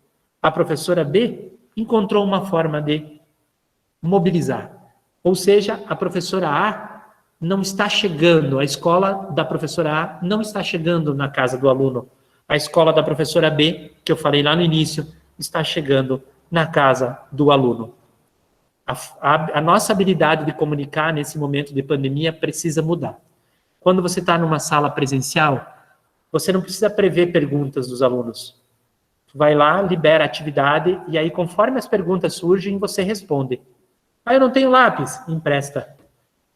A professora B encontrou uma forma de mobilizar. Ou seja, a professora A não está chegando, a escola da professora A não está chegando na casa do aluno. A escola da professora B, que eu falei lá no início, está chegando na casa do aluno. A nossa habilidade de comunicar nesse momento de pandemia precisa mudar. Quando você está numa sala presencial, você não precisa prever perguntas dos alunos. Vai lá, libera a atividade, e aí conforme as perguntas surgem, você responde. Ah, eu não tenho lápis? Empresta.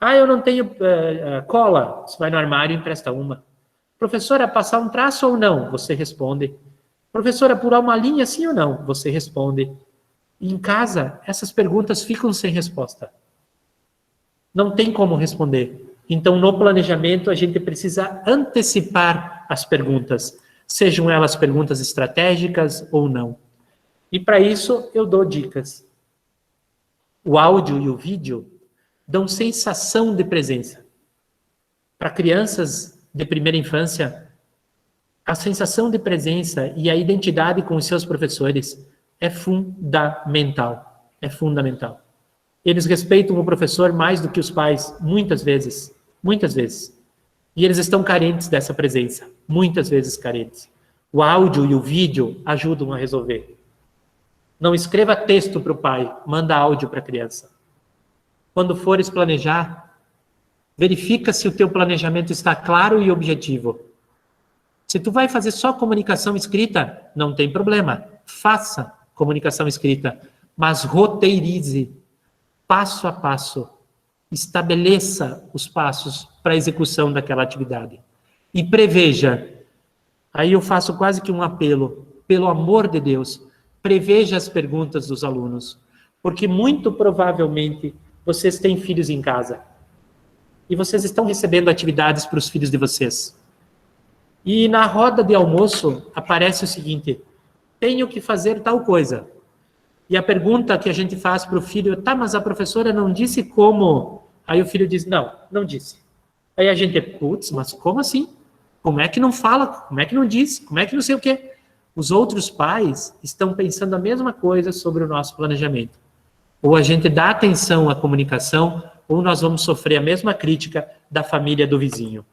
Ah, eu não tenho cola? Você vai no armário e empresta uma. Professora, passar um traço ou não? Você responde. Professora, apurar uma linha sim ou não? Você responde. E em casa, essas perguntas ficam sem resposta. Não tem como responder. Então, no planejamento, a gente precisa antecipar as perguntas, sejam elas perguntas estratégicas ou não. E para isso, eu dou dicas. O áudio e o vídeo dão sensação de presença. Para crianças de primeira infância, a sensação de presença e a identidade com os seus professores é fundamental. É fundamental. Eles respeitam o professor mais do que os pais, muitas vezes. Muitas vezes. E eles estão carentes dessa presença. Muitas vezes carentes. O áudio e o vídeo ajudam a resolver. Não escreva texto para o pai, manda áudio para a criança. Quando fores planejar, verifica se o teu planejamento está claro e objetivo. Se tu vai fazer só comunicação escrita, não tem problema. Faça comunicação escrita, mas roteirize passo a passo. Estabeleça os passos para a execução daquela atividade. E preveja. Aí eu faço quase que um apelo. Pelo amor de Deus, preveja as perguntas dos alunos. Porque muito provavelmente vocês têm filhos em casa. E vocês estão recebendo atividades para os filhos de vocês. E na roda de almoço aparece o seguinte: tenho que fazer tal coisa. E a pergunta que a gente faz para o filho: tá, mas a professora não disse como? Aí o filho diz: não disse. Aí a gente, putz, mas como assim? Como é que não fala? Como é que não disse? Como é que não sei o quê? Os outros pais estão pensando a mesma coisa sobre o nosso planejamento. Ou a gente dá atenção à comunicação, ou nós vamos sofrer a mesma crítica da família do vizinho.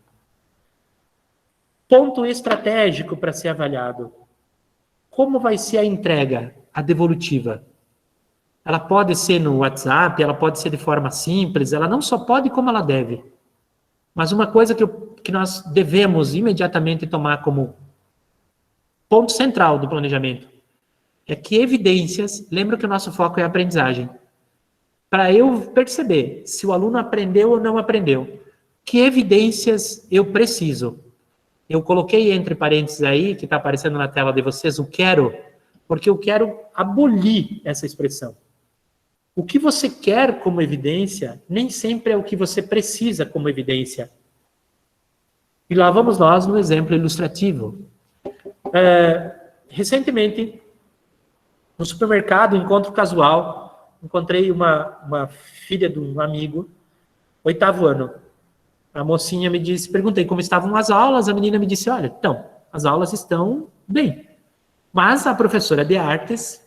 Ponto estratégico para ser avaliado. Como vai ser a entrega, a devolutiva? ela pode ser no WhatsApp, ela pode ser de forma simples, ela não só pode como ela deve. Mas uma coisa que nós devemos imediatamente tomar como ponto central do planejamento é que evidências, lembra que o nosso foco é a aprendizagem. Para eu perceber se o aluno aprendeu ou não aprendeu, que evidências eu preciso? Eu coloquei entre parênteses aí, que está aparecendo na tela de vocês, o quero, porque eu quero abolir essa expressão. O que você quer como evidência, nem sempre é o que você precisa como evidência. E lá vamos nós no exemplo ilustrativo. Recentemente, no supermercado, encontro casual, encontrei uma filha de um amigo, 8º ano. A mocinha me disse, perguntei como estavam as aulas, a menina me disse, olha, então, as aulas estão bem. Mas a professora de artes,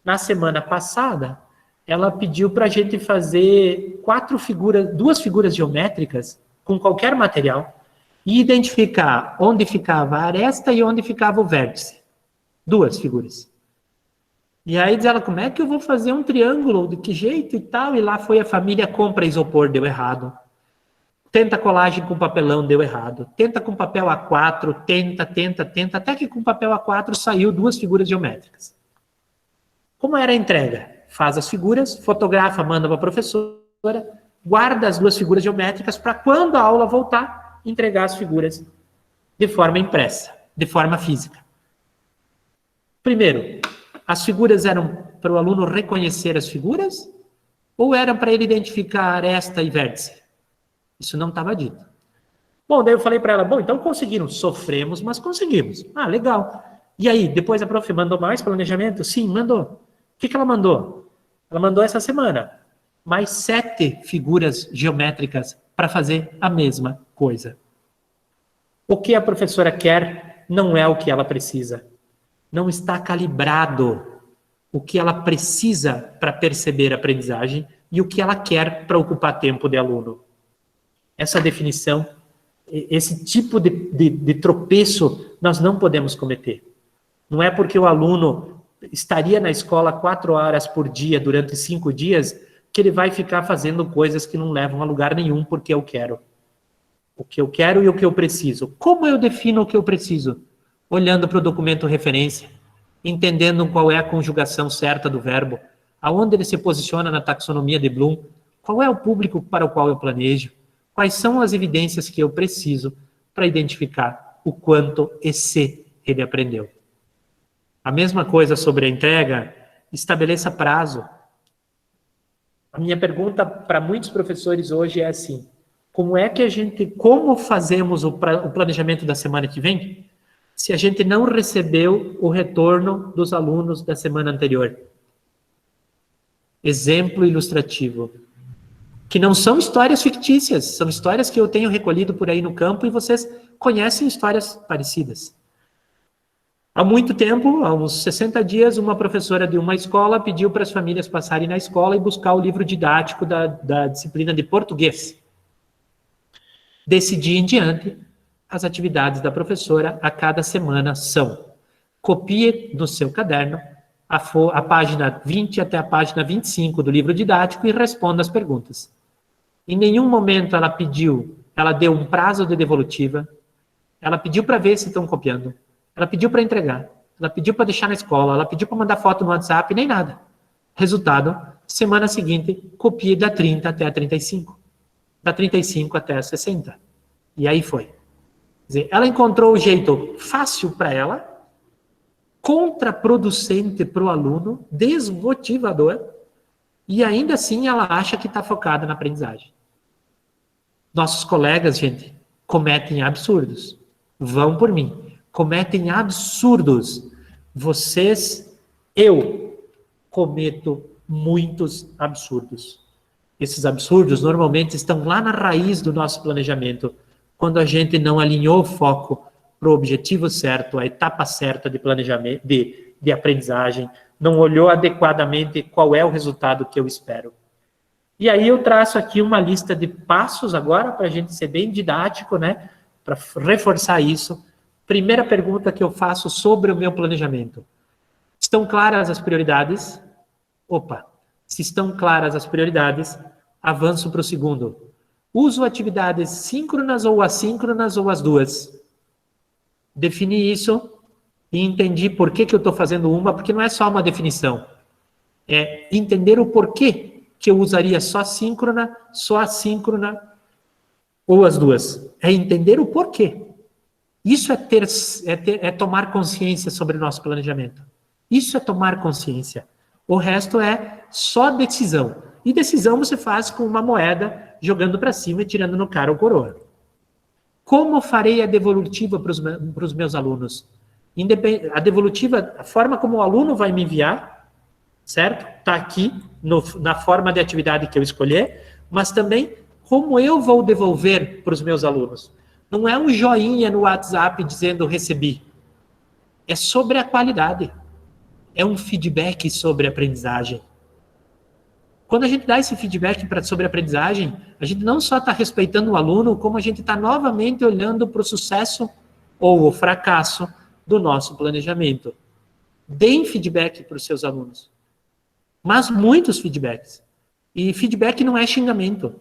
na semana passada, ela pediu para a gente fazer 2 figuras geométricas com qualquer material e identificar onde ficava a aresta e onde ficava o vértice. 2 figuras. E aí diz ela, como é que eu vou fazer um triângulo? De que jeito e tal? E lá foi a família, compra isopor, deu errado. Tenta colagem com papelão, deu errado. Tenta com papel A4, tenta, até que com papel A4 saiu 2 figuras geométricas. Como era a entrega? Faz as figuras, fotografa, manda para a professora, guarda as 2 figuras geométricas para quando a aula voltar, entregar as figuras de forma impressa, de forma física. Primeiro, as figuras eram para o aluno reconhecer as figuras ou eram para ele identificar aresta e vértice? Isso não estava dito. Bom, daí eu falei para ela, bom, então conseguiram. Sofremos, mas conseguimos. Ah, legal. E aí, depois a prof mandou mais planejamento? Sim, mandou. O que ela mandou? Ela mandou essa semana mais 7 figuras geométricas para fazer a mesma coisa. O que a professora quer não é o que ela precisa. Não está calibrado o que ela precisa para perceber a aprendizagem e o que ela quer para ocupar tempo de aluno. Essa definição, esse tipo de tropeço, nós não podemos cometer. Não é porque o aluno estaria na escola 4 horas por dia durante 5 dias que ele vai ficar fazendo coisas que não levam a lugar nenhum porque eu quero. O que eu quero e o que eu preciso. Como eu defino o que eu preciso? Olhando para o documento referência, entendendo qual é a conjugação certa do verbo, aonde ele se posiciona na taxonomia de Bloom, qual é o público para o qual eu planejo, quais são as evidências que eu preciso para identificar o quanto e se ele aprendeu. A mesma coisa sobre a entrega, estabeleça prazo. A minha pergunta para muitos professores hoje é assim, como fazemos o planejamento da semana que vem, se a gente não recebeu o retorno dos alunos da semana anterior? Exemplo ilustrativo. Que não são histórias fictícias, são histórias que eu tenho recolhido por aí no campo e vocês conhecem histórias parecidas. Há muito tempo, há uns 60 dias, uma professora de uma escola pediu para as famílias passarem na escola e buscar o livro didático da disciplina de português. Desse dia em diante, as atividades da professora a cada semana são: copie no seu caderno a página 20 até a página 25 do livro didático e responda as perguntas. Em nenhum momento ela deu um prazo de devolutiva, ela pediu para ver se estão copiando, ela pediu para entregar, ela pediu para deixar na escola, ela pediu para mandar foto no WhatsApp, nem nada. Resultado, semana seguinte, copie da 30 até a 35, da 35 até a 60. E aí foi. Quer dizer, ela encontrou o jeito fácil para ela, contraproducente para o aluno, desmotivador, e ainda assim ela acha que está focada na aprendizagem. Nossos colegas, gente, cometem absurdos. Vão por mim. Cometem absurdos. Eu cometo muitos absurdos. Esses absurdos normalmente estão lá na raiz do nosso planejamento, quando a gente não alinhou o foco para o objetivo certo, a etapa certa de planejamento, de aprendizagem, não olhou adequadamente qual é o resultado que eu espero. E aí eu traço aqui uma lista de passos agora, para a gente ser bem didático, né? Para reforçar isso. Primeira pergunta que eu faço sobre o meu planejamento. Estão claras as prioridades? Opa, Se estão claras as prioridades, avanço para o segundo. Uso atividades síncronas ou assíncronas ou as duas. Defini isso e entendi por que eu estou fazendo uma, porque não é só uma definição. É entender o porquê que eu usaria só síncrona, só assíncrona ou as duas. É entender o porquê. Isso é tomar consciência sobre o nosso planejamento. Isso é tomar consciência. O resto é só decisão. E decisão você faz com uma moeda, jogando para cima e tirando no cara ou coroa. Como farei a devolutiva para os meus alunos? A devolutiva, a forma como o aluno vai me enviar, certo? Está aqui na forma de atividade que eu escolher, mas também como eu vou devolver para os meus alunos. Não é um joinha no WhatsApp dizendo recebi. É sobre a qualidade. É um feedback sobre a aprendizagem. Quando a gente dá esse feedback sobre a aprendizagem, a gente não só está respeitando o aluno, como a gente está novamente olhando para o sucesso ou o fracasso do nosso planejamento. Deem feedback para os seus alunos. Mas muitos feedbacks. E feedback não é xingamento.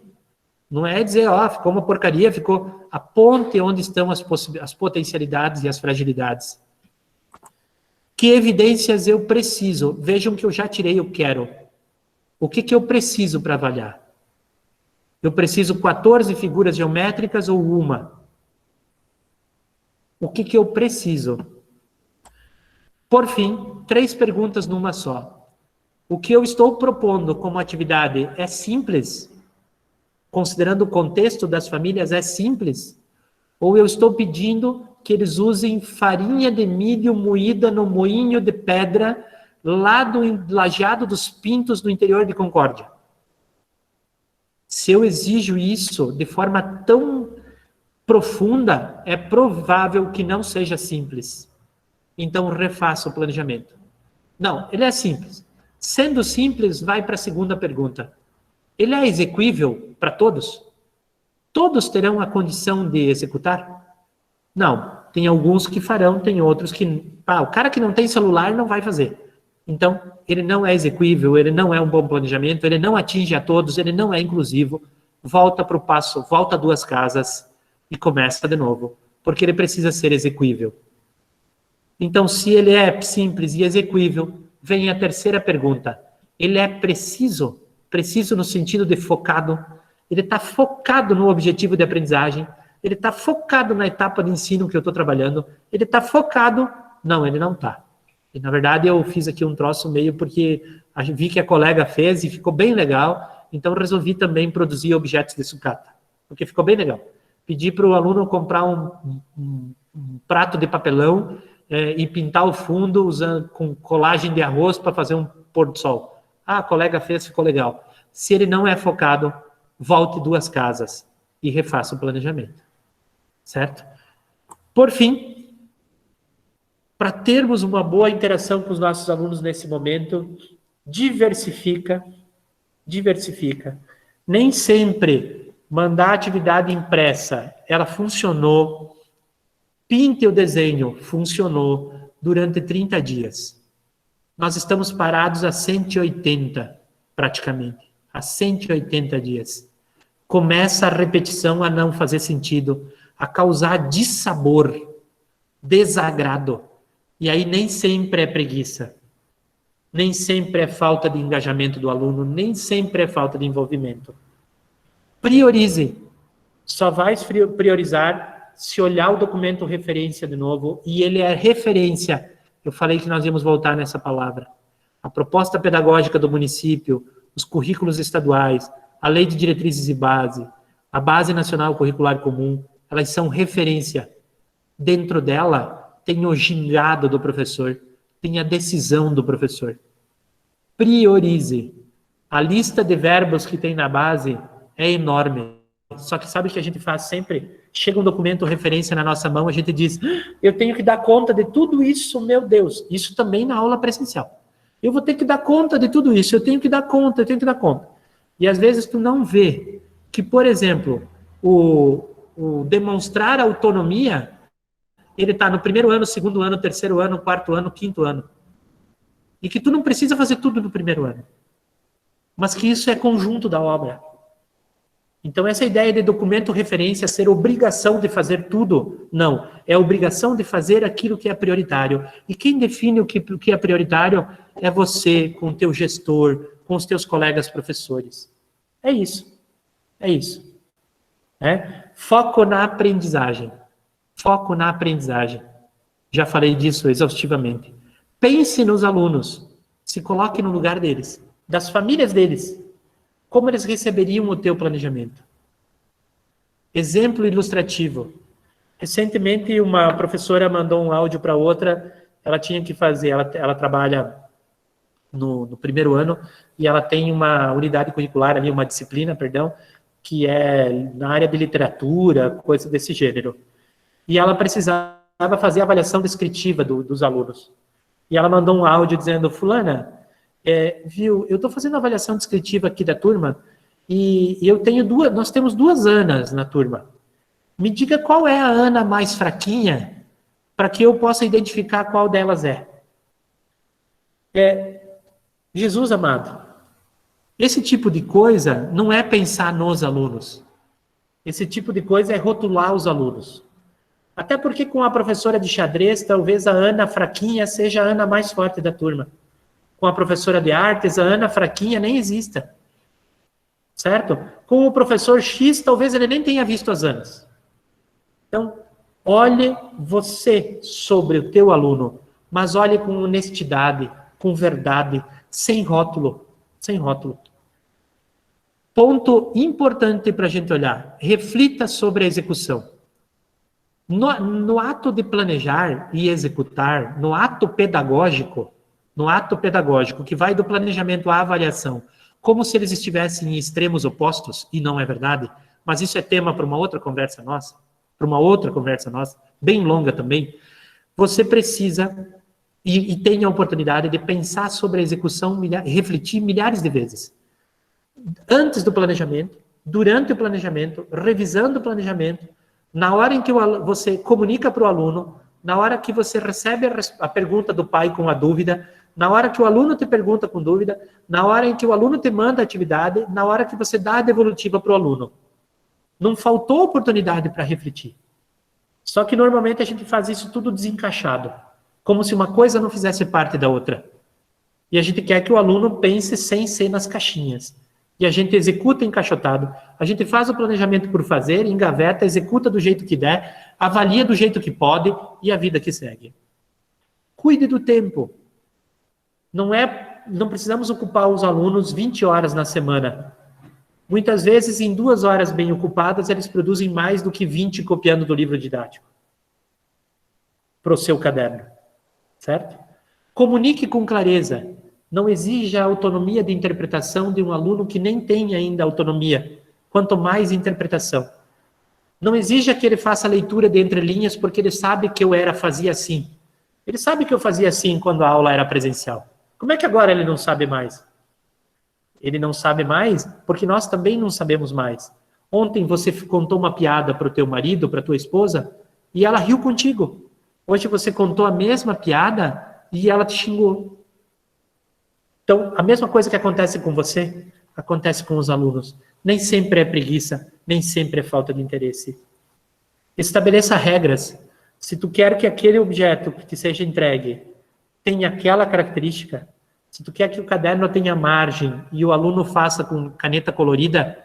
Não é dizer, ficou uma porcaria, ficou a ponte onde estão as potencialidades e as fragilidades. Que evidências eu preciso? Vejam que eu já tirei o quero. O que eu preciso para avaliar? Eu preciso 14 figuras geométricas ou uma? O que eu preciso? Por fim, 3 perguntas numa só. O que eu estou propondo como atividade é simples? Considerando o contexto das famílias, é simples? Ou eu estou pedindo que eles usem farinha de milho moída no moinho de pedra lá do Lajeado dos Pintos, no interior de Concórdia? Se eu exijo isso de forma tão profunda, é provável que não seja simples. Então, refaça o planejamento. Não, ele é simples. Sendo simples, vai para a segunda pergunta. Ele é execuível para todos? Todos terão a condição de executar? Não. Tem alguns que farão, tem outros que... o cara que não tem celular não vai fazer. Então, ele não é execuível, ele não é um bom planejamento, ele não atinge a todos, ele não é inclusivo. Volta para o passo, volta 2 casas e começa de novo, porque ele precisa ser execuível. Então, se ele é simples e execuível, vem a terceira pergunta. Ele é preciso? Preciso no sentido de focado? Ele está focado no objetivo de aprendizagem? Ele está focado na etapa de ensino que eu estou trabalhando? Ele está focado? Não, ele não está. E, na verdade, eu fiz aqui um troço meio porque vi que a colega fez e ficou bem legal, então resolvi também produzir objetos de sucata, porque ficou bem legal. Pedi para o aluno comprar um prato de papelão e pintar o fundo com colagem de arroz para fazer um pôr do sol. A colega fez, ficou legal. Se ele não é focado, volte 2 casas e refaça o planejamento. Certo? Por fim, para termos uma boa interação com os nossos alunos nesse momento, diversifica. Nem sempre mandar atividade impressa, ela funcionou. Pinte o desenho, funcionou durante 30 dias. Nós estamos parados a 180, praticamente. A 180 dias. Começa a repetição a não fazer sentido, a causar dissabor, desagrado. E aí nem sempre é preguiça. Nem sempre é falta de engajamento do aluno, nem sempre é falta de envolvimento. Priorize. Só vai priorizar se olhar o documento referência de novo, e ele é referência. Eu falei que nós íamos voltar nessa palavra. A proposta pedagógica do município, os currículos estaduais, a lei de diretrizes e base, a base nacional curricular comum, elas são referência. Dentro dela tem o gingado do professor, tem a decisão do professor. Priorize. A lista de verbos que tem na base é enorme. Só que sabe o que a gente faz sempre? Chega um documento referência na nossa mão, a gente diz, eu tenho que dar conta de tudo isso, meu Deus. Isso também na aula presencial. Eu vou ter que dar conta de tudo isso, eu tenho que dar conta. E às vezes tu não vê que, por exemplo, o demonstrar autonomia, ele está no 1º ano, 2º ano, 3º ano, 4º ano, 5º ano. E que tu não precisa fazer tudo no 1º ano. mas que isso é conjunto da obra. Então, essa ideia de documento referência ser obrigação de fazer tudo, não. É obrigação de fazer aquilo que é prioritário. E quem define o que é prioritário é você, com o teu gestor, com os teus colegas professores. É isso. É isso. Foco na aprendizagem. Foco na aprendizagem. Já falei disso exaustivamente. Pense nos alunos. Se coloque no lugar deles, das famílias deles. Como eles receberiam o teu planejamento? Exemplo ilustrativo. Recentemente, uma professora mandou um áudio para outra, ela tinha que fazer, ela trabalha no primeiro ano, e ela tem uma unidade curricular ali, uma disciplina, perdão, que é na área de literatura, coisa desse gênero. E ela precisava fazer a avaliação descritiva dos alunos. E ela mandou um áudio dizendo, fulana, viu, eu estou fazendo a avaliação descritiva aqui da turma, e nós temos 2 Anas na turma. Me diga qual é a Ana mais fraquinha, para que eu possa identificar qual delas é. Jesus amado, esse tipo de coisa não é pensar nos alunos. Esse tipo de coisa é rotular os alunos. Até porque com a professora de xadrez, talvez a Ana fraquinha seja a Ana mais forte da turma. Com a professora de artes, a Ana fraquinha nem exista. Certo? Com o professor X, talvez ele nem tenha visto as Anas. Então, olhe você sobre o teu aluno, mas olhe com honestidade, com verdade, sem rótulo. Sem rótulo. Ponto importante para a gente olhar. Reflita sobre a execução. No ato de planejar e executar, no ato pedagógico que vai do planejamento à avaliação, como se eles estivessem em extremos opostos, e não é verdade, mas isso é tema para uma outra conversa nossa, bem longa também, você precisa e tem a oportunidade de pensar sobre a execução, refletir milhares de vezes. Antes do planejamento, durante o planejamento, revisando o planejamento, na hora em que você comunica para o aluno, na hora que você recebe a pergunta do pai com a dúvida, na hora que o aluno te pergunta com dúvida, na hora em que o aluno te manda a atividade, na hora que você dá a devolutiva para o aluno. Não faltou oportunidade para refletir. Só que normalmente a gente faz isso tudo desencaixado, como se uma coisa não fizesse parte da outra. E a gente quer que o aluno pense sem ser nas caixinhas. E a gente executa encaixotado, a gente faz o planejamento por fazer, engaveta, executa do jeito que der, avalia do jeito que pode e a vida que segue. Cuide do tempo. Não precisamos ocupar os alunos 20 horas na semana. Muitas vezes, em 2 horas bem ocupadas, eles produzem mais do que 20 copiando do livro didático para o seu caderno. Certo? Comunique com clareza. Não exija a autonomia de interpretação de um aluno que nem tem ainda autonomia, quanto mais interpretação. Não exija que ele faça a leitura de entrelinhas porque ele sabe que eu fazia assim. Ele sabe que eu fazia assim quando a aula era presencial. Como é que agora ele não sabe mais? Ele não sabe mais porque nós também não sabemos mais. Ontem você contou uma piada para o teu marido, para a tua esposa, e ela riu contigo. Hoje você contou a mesma piada e ela te xingou. Então, a mesma coisa que acontece com você, acontece com os alunos. Nem sempre é preguiça, nem sempre é falta de interesse. Estabeleça regras. Se tu quer que aquele objeto que te seja entregue tenha aquela característica, se tu quer que o caderno tenha margem e o aluno faça com caneta colorida,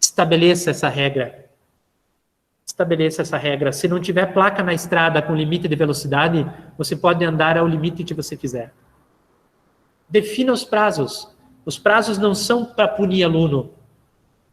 estabeleça essa regra. Estabeleça essa regra. Se não tiver placa na estrada com limite de velocidade, você pode andar ao limite que você quiser. Defina os prazos. Os prazos não são para punir aluno,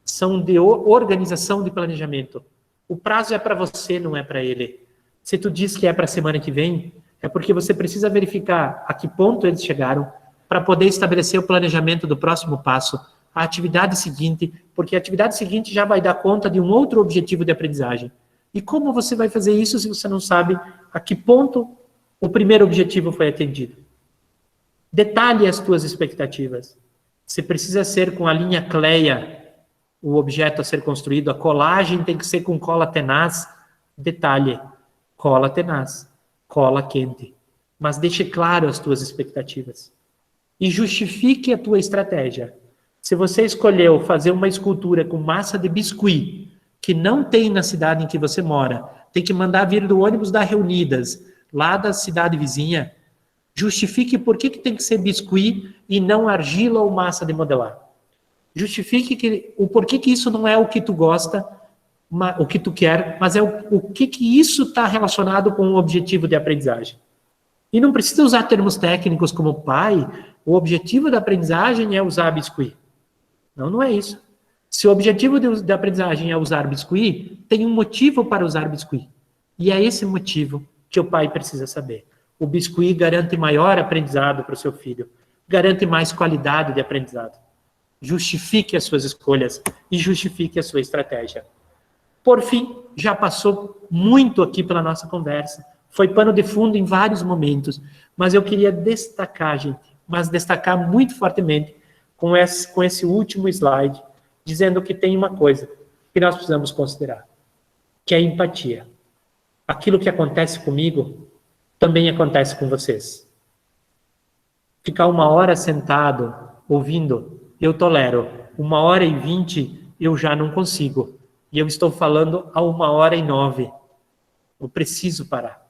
são de organização de planejamento. O prazo é para você, não é para ele. Se tu diz que é para a semana que vem, é porque você precisa verificar a que ponto eles chegaram para poder estabelecer o planejamento do próximo passo, a atividade seguinte, porque a atividade seguinte já vai dar conta de um outro objetivo de aprendizagem. E como você vai fazer isso se você não sabe a que ponto o primeiro objetivo foi atendido? Detalhe as tuas expectativas. Se precisa ser com a linha Cleia, o objeto a ser construído, a colagem tem que ser com cola tenaz, detalhe, cola tenaz, cola quente. Mas deixe claro as tuas expectativas. E justifique a tua estratégia. Se você escolheu fazer uma escultura com massa de biscuit, que não tem na cidade em que você mora, tem que mandar vir do ônibus da Reunidas, lá da cidade vizinha, justifique por que tem que ser biscuit e não argila ou massa de modelar. Justifique o porquê que isso não é o que tu gosta, o que tu quer, mas é o que isso está relacionado com o objetivo de aprendizagem. E não precisa usar termos técnicos como pai, o objetivo da aprendizagem é usar biscuit. Não, não é isso. Se o objetivo da aprendizagem é usar biscuit, tem um motivo para usar biscuit. E é esse motivo que o pai precisa saber. O biscuit garante maior aprendizado para o seu filho, garante mais qualidade de aprendizado. Justifique as suas escolhas e justifique a sua estratégia. Por fim, já passou muito aqui pela nossa conversa. Foi pano de fundo em vários momentos, mas eu queria destacar, gente, mas destacar muito fortemente com esse último slide, dizendo que tem uma coisa que nós precisamos considerar, que é a empatia. Aquilo que acontece comigo também acontece com vocês. Ficar 1h sentado, ouvindo, eu tolero. 1h20 eu já não consigo. E eu estou falando a 1h09. Eu preciso parar.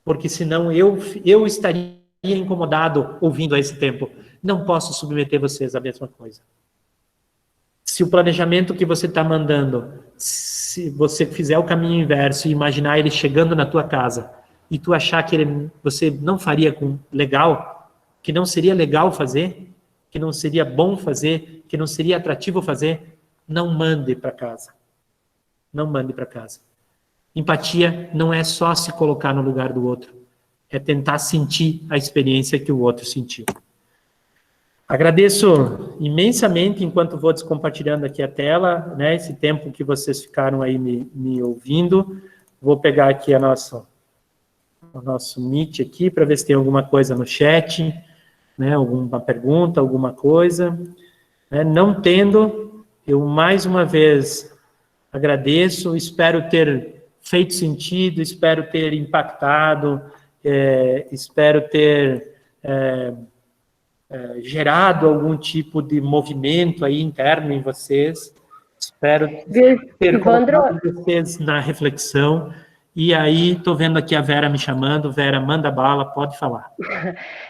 Porque senão eu estaria incomodado ouvindo a esse tempo. Não posso submeter vocês à mesma coisa. Se o planejamento que você está mandando, se você fizer o caminho inverso e imaginar ele chegando na tua casa, e tu achar que você não faria legal, que não seria legal fazer, que não seria bom fazer, que não seria atrativo fazer, não mande para casa. Não mande para casa. Empatia não é só se colocar no lugar do outro, é tentar sentir a experiência que o outro sentiu. Agradeço imensamente, enquanto vou descompartilhando aqui a tela, né, esse tempo que vocês ficaram aí me ouvindo. Vou pegar aqui o nosso Meet aqui, para ver se tem alguma coisa no chat, né, alguma pergunta, alguma coisa. Não tendo, eu mais uma vez agradeço, espero ter feito sentido, espero ter impactado, espero ter gerado algum tipo de movimento aí interno em vocês, espero ter colocado vocês na reflexão. E aí, estou vendo aqui a Vera me chamando. Vera, manda bala, pode falar.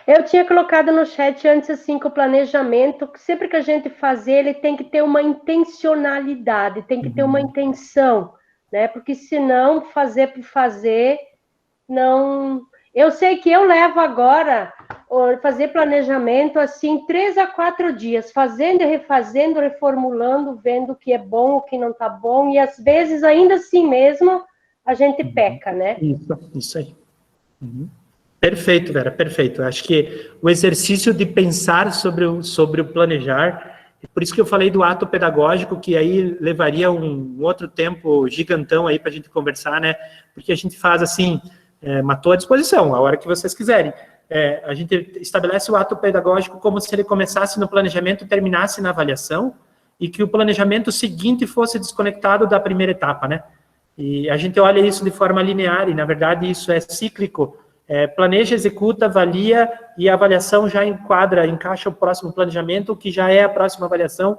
Eu tinha colocado no chat antes, assim, que o planejamento, sempre que a gente fazer, ele tem que ter uma intencionalidade, tem que ter uma intenção, né? Porque senão, fazer por fazer, não... Eu sei que eu levo agora, fazer planejamento, assim, 3 a 4 dias, fazendo e refazendo, reformulando, vendo o que é bom, o que não está bom, e às vezes, ainda assim mesmo, a gente peca, né? Isso aí. Perfeito, Vera, perfeito. Acho que o exercício de pensar sobre o planejar, por isso que eu falei do ato pedagógico, que aí levaria um outro tempo gigantão aí para a gente conversar, né? Porque a gente faz assim, estou à disposição, a hora que vocês quiserem. A gente estabelece o ato pedagógico como se ele começasse no planejamento e terminasse na avaliação, e que o planejamento seguinte fosse desconectado da primeira etapa, né? E a gente olha isso de forma linear, e na verdade isso é cíclico. Planeja, executa, avalia, e a avaliação já encaixa o próximo planejamento, que já é a próxima avaliação.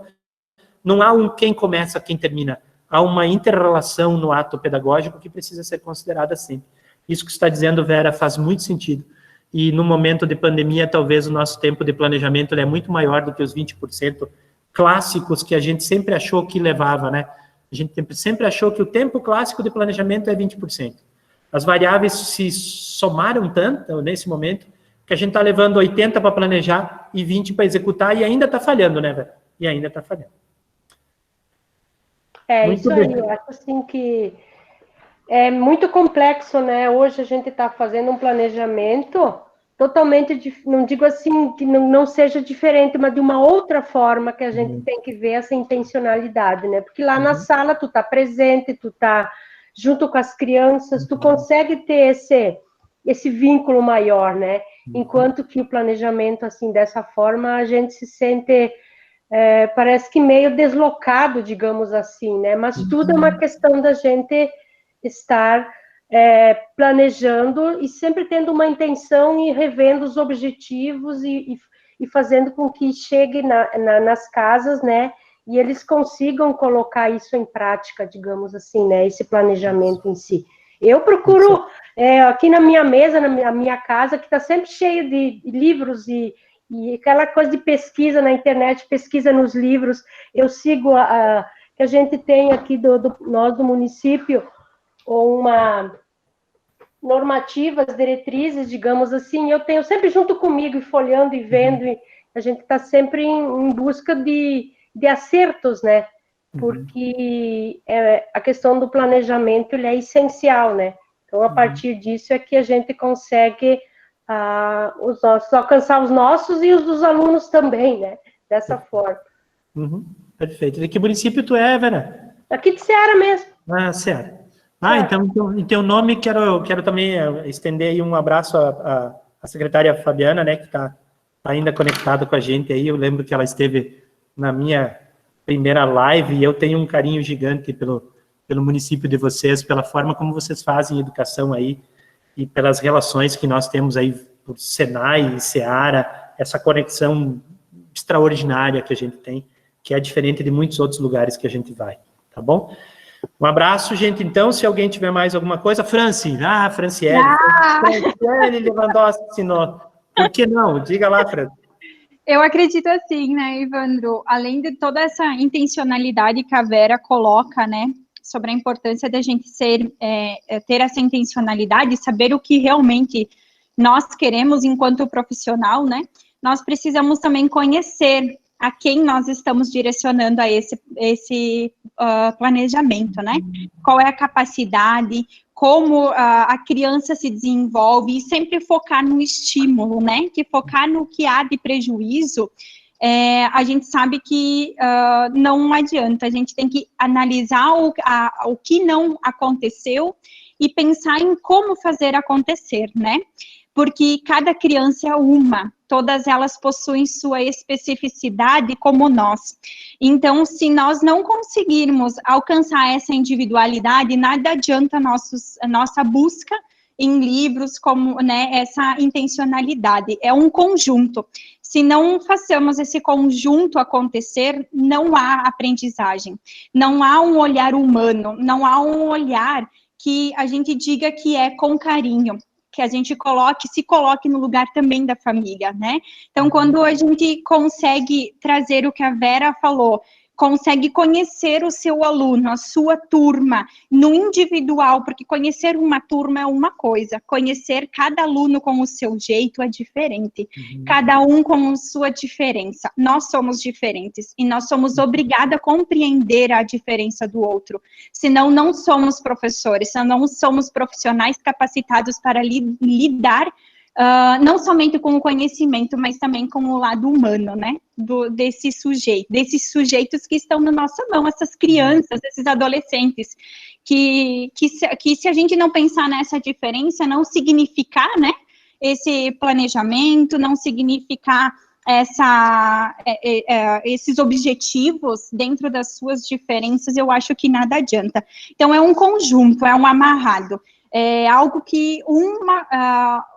Não há quem começa, quem termina. Há uma inter-relação no ato pedagógico que precisa ser considerada sempre. Isso que você está dizendo, Vera, faz muito sentido. E no momento de pandemia, talvez o nosso tempo de planejamento é muito maior do que os 20% clássicos que a gente sempre achou que levava, né? A gente sempre achou que o tempo clássico de planejamento é 20%. As variáveis se somaram tanto nesse momento que a gente está levando 80 para planejar e 20 para executar e ainda está falhando, né, velho? E ainda está falhando. Muito isso bem. Aí, eu acho assim que é muito complexo, né? Hoje a gente está fazendo um planejamento totalmente, não digo assim que não seja diferente, mas de uma outra forma que a gente tem que ver essa intencionalidade, né? Porque lá na sala tu tá presente, tu tá junto com as crianças, tu consegue ter esse vínculo maior, né? Enquanto que o planejamento, assim, dessa forma, a gente se sente, parece que meio deslocado, digamos assim, né? Mas tudo é uma questão da gente estar planejando e sempre tendo uma intenção e revendo os objetivos e e fazendo com que chegue nas casas, né, e eles consigam colocar isso em prática, digamos assim, né, esse planejamento em si. Eu procuro, aqui na minha mesa, na minha casa, que está sempre cheio de livros e aquela coisa de pesquisa na internet, pesquisa nos livros, eu sigo que a gente tem aqui nós do município, uma normativas, diretrizes, digamos assim, eu tenho sempre junto comigo e folheando e vendo, e a gente está sempre em busca de acertos, né? Porque a questão do planejamento ele é essencial, né? Então, a partir disso é que a gente consegue alcançar os nossos e os dos alunos também, né? Dessa forma. Perfeito. De que município tu é, Vera? Aqui de Ceará mesmo. Ah, Ceará. Então, em teu nome, quero também estender aí um abraço à secretária Fabiana, né, que está ainda conectada com a gente aí. Eu lembro que ela esteve na minha primeira live e eu tenho um carinho gigante pelo município de vocês, pela forma como vocês fazem educação aí e pelas relações que nós temos aí por Senai e Ceará, essa conexão extraordinária que a gente tem, que é diferente de muitos outros lugares que a gente vai, tá bom? Um abraço, gente. Então, se alguém tiver mais alguma coisa, Franciele. Franciele Lewandowski ensinou. Por que não? Diga lá, Fran. Eu acredito assim, né, Evandro? Além de toda essa intencionalidade que a Vera coloca, né, sobre a importância da gente ter essa intencionalidade, saber o que realmente nós queremos enquanto profissional, né? Nós precisamos também conhecer a quem nós estamos direcionando a esse planejamento, né? Qual é a capacidade, como a criança se desenvolve, e sempre focar no estímulo, né? Que focar no que há de prejuízo, a gente sabe que não adianta, a gente tem que analisar o que não aconteceu e pensar em como fazer acontecer, né? Porque cada criança é uma, todas elas possuem sua especificidade como nós. Então, se nós não conseguirmos alcançar essa individualidade, nada adianta a nossa busca em livros, como, né, essa intencionalidade. É um conjunto. Se não façamos esse conjunto acontecer, não há aprendizagem, não há um olhar humano, não há um olhar que a gente diga que é com carinho, que a gente se coloque no lugar também da família, né? Então, quando a gente consegue trazer o que a Vera falou, consegue conhecer o seu aluno, a sua turma, no individual, porque conhecer uma turma é uma coisa, conhecer cada aluno com o seu jeito é diferente, cada um com a sua diferença. Nós somos diferentes e nós somos obrigados a compreender a diferença do outro, senão não somos professores, senão não somos profissionais capacitados para lidar não somente com o conhecimento, mas também com o lado humano, né, desses sujeitos que estão na nossa mão, essas crianças, esses adolescentes, que se a gente não pensar nessa diferença, não significar, né, esse planejamento, não significar esses objetivos dentro das suas diferenças, eu acho que nada adianta. Então, é um conjunto, é um amarrado. É algo que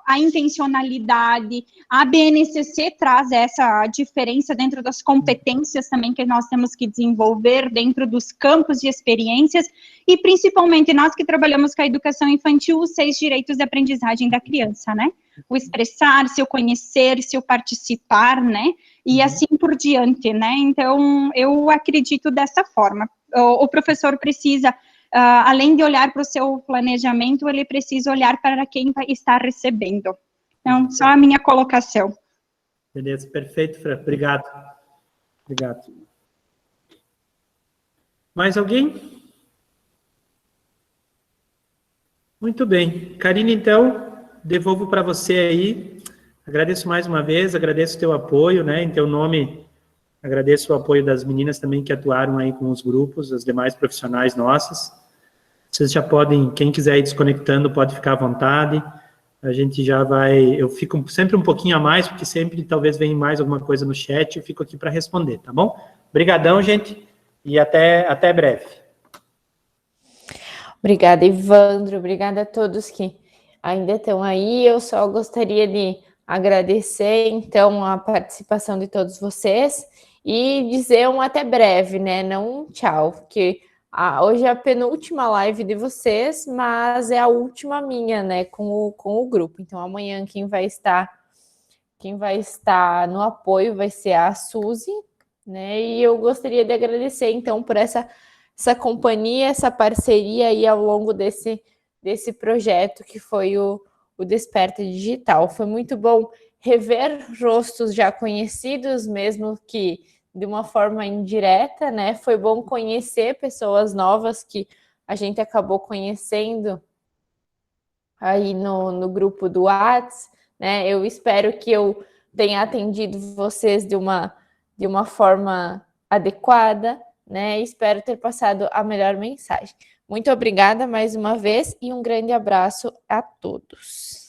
a intencionalidade, a BNCC traz essa diferença dentro das competências também que nós temos que desenvolver dentro dos campos de experiências e principalmente nós que trabalhamos com a educação infantil, os 6 direitos de aprendizagem da criança, né? O expressar-se, o conhecer-se, o participar, né? E assim por diante, né? Então, eu acredito dessa forma. O professor precisa além de olhar para o seu planejamento, ele precisa olhar para quem vai estar recebendo. Então, só a minha colocação. Beleza, perfeito, Fran. Obrigado. Obrigado. Mais alguém? Muito bem. Karine, então, devolvo para você aí. Agradeço mais uma vez, agradeço o teu apoio, né? Em teu nome, agradeço o apoio das meninas também que atuaram aí com os grupos, as demais profissionais nossas. Vocês já podem, quem quiser ir desconectando, pode ficar à vontade. A gente já vai... Eu fico sempre um pouquinho a mais, porque sempre talvez venha mais alguma coisa no chat, eu fico aqui para responder, tá bom? Obrigadão, gente, e até breve. Obrigada, Evandro. Obrigada a todos que ainda estão aí. Eu só gostaria de agradecer, então, a participação de todos vocês e dizer um até breve, né? Não um tchau, porque hoje é a penúltima live de vocês, mas é a última minha, né? Com o grupo. Então, amanhã quem vai estar no apoio vai ser a Suzy, né? E eu gostaria de agradecer, então, por essa companhia, essa parceria aí ao longo desse projeto que foi o Desperta Digital. Foi muito bom rever rostos já conhecidos, mesmo que de uma forma indireta, né? Foi bom conhecer pessoas novas que a gente acabou conhecendo aí no grupo do Whats, né? Eu espero que eu tenha atendido vocês de uma forma adequada, né? Espero ter passado a melhor mensagem. Muito obrigada mais uma vez e um grande abraço a todos.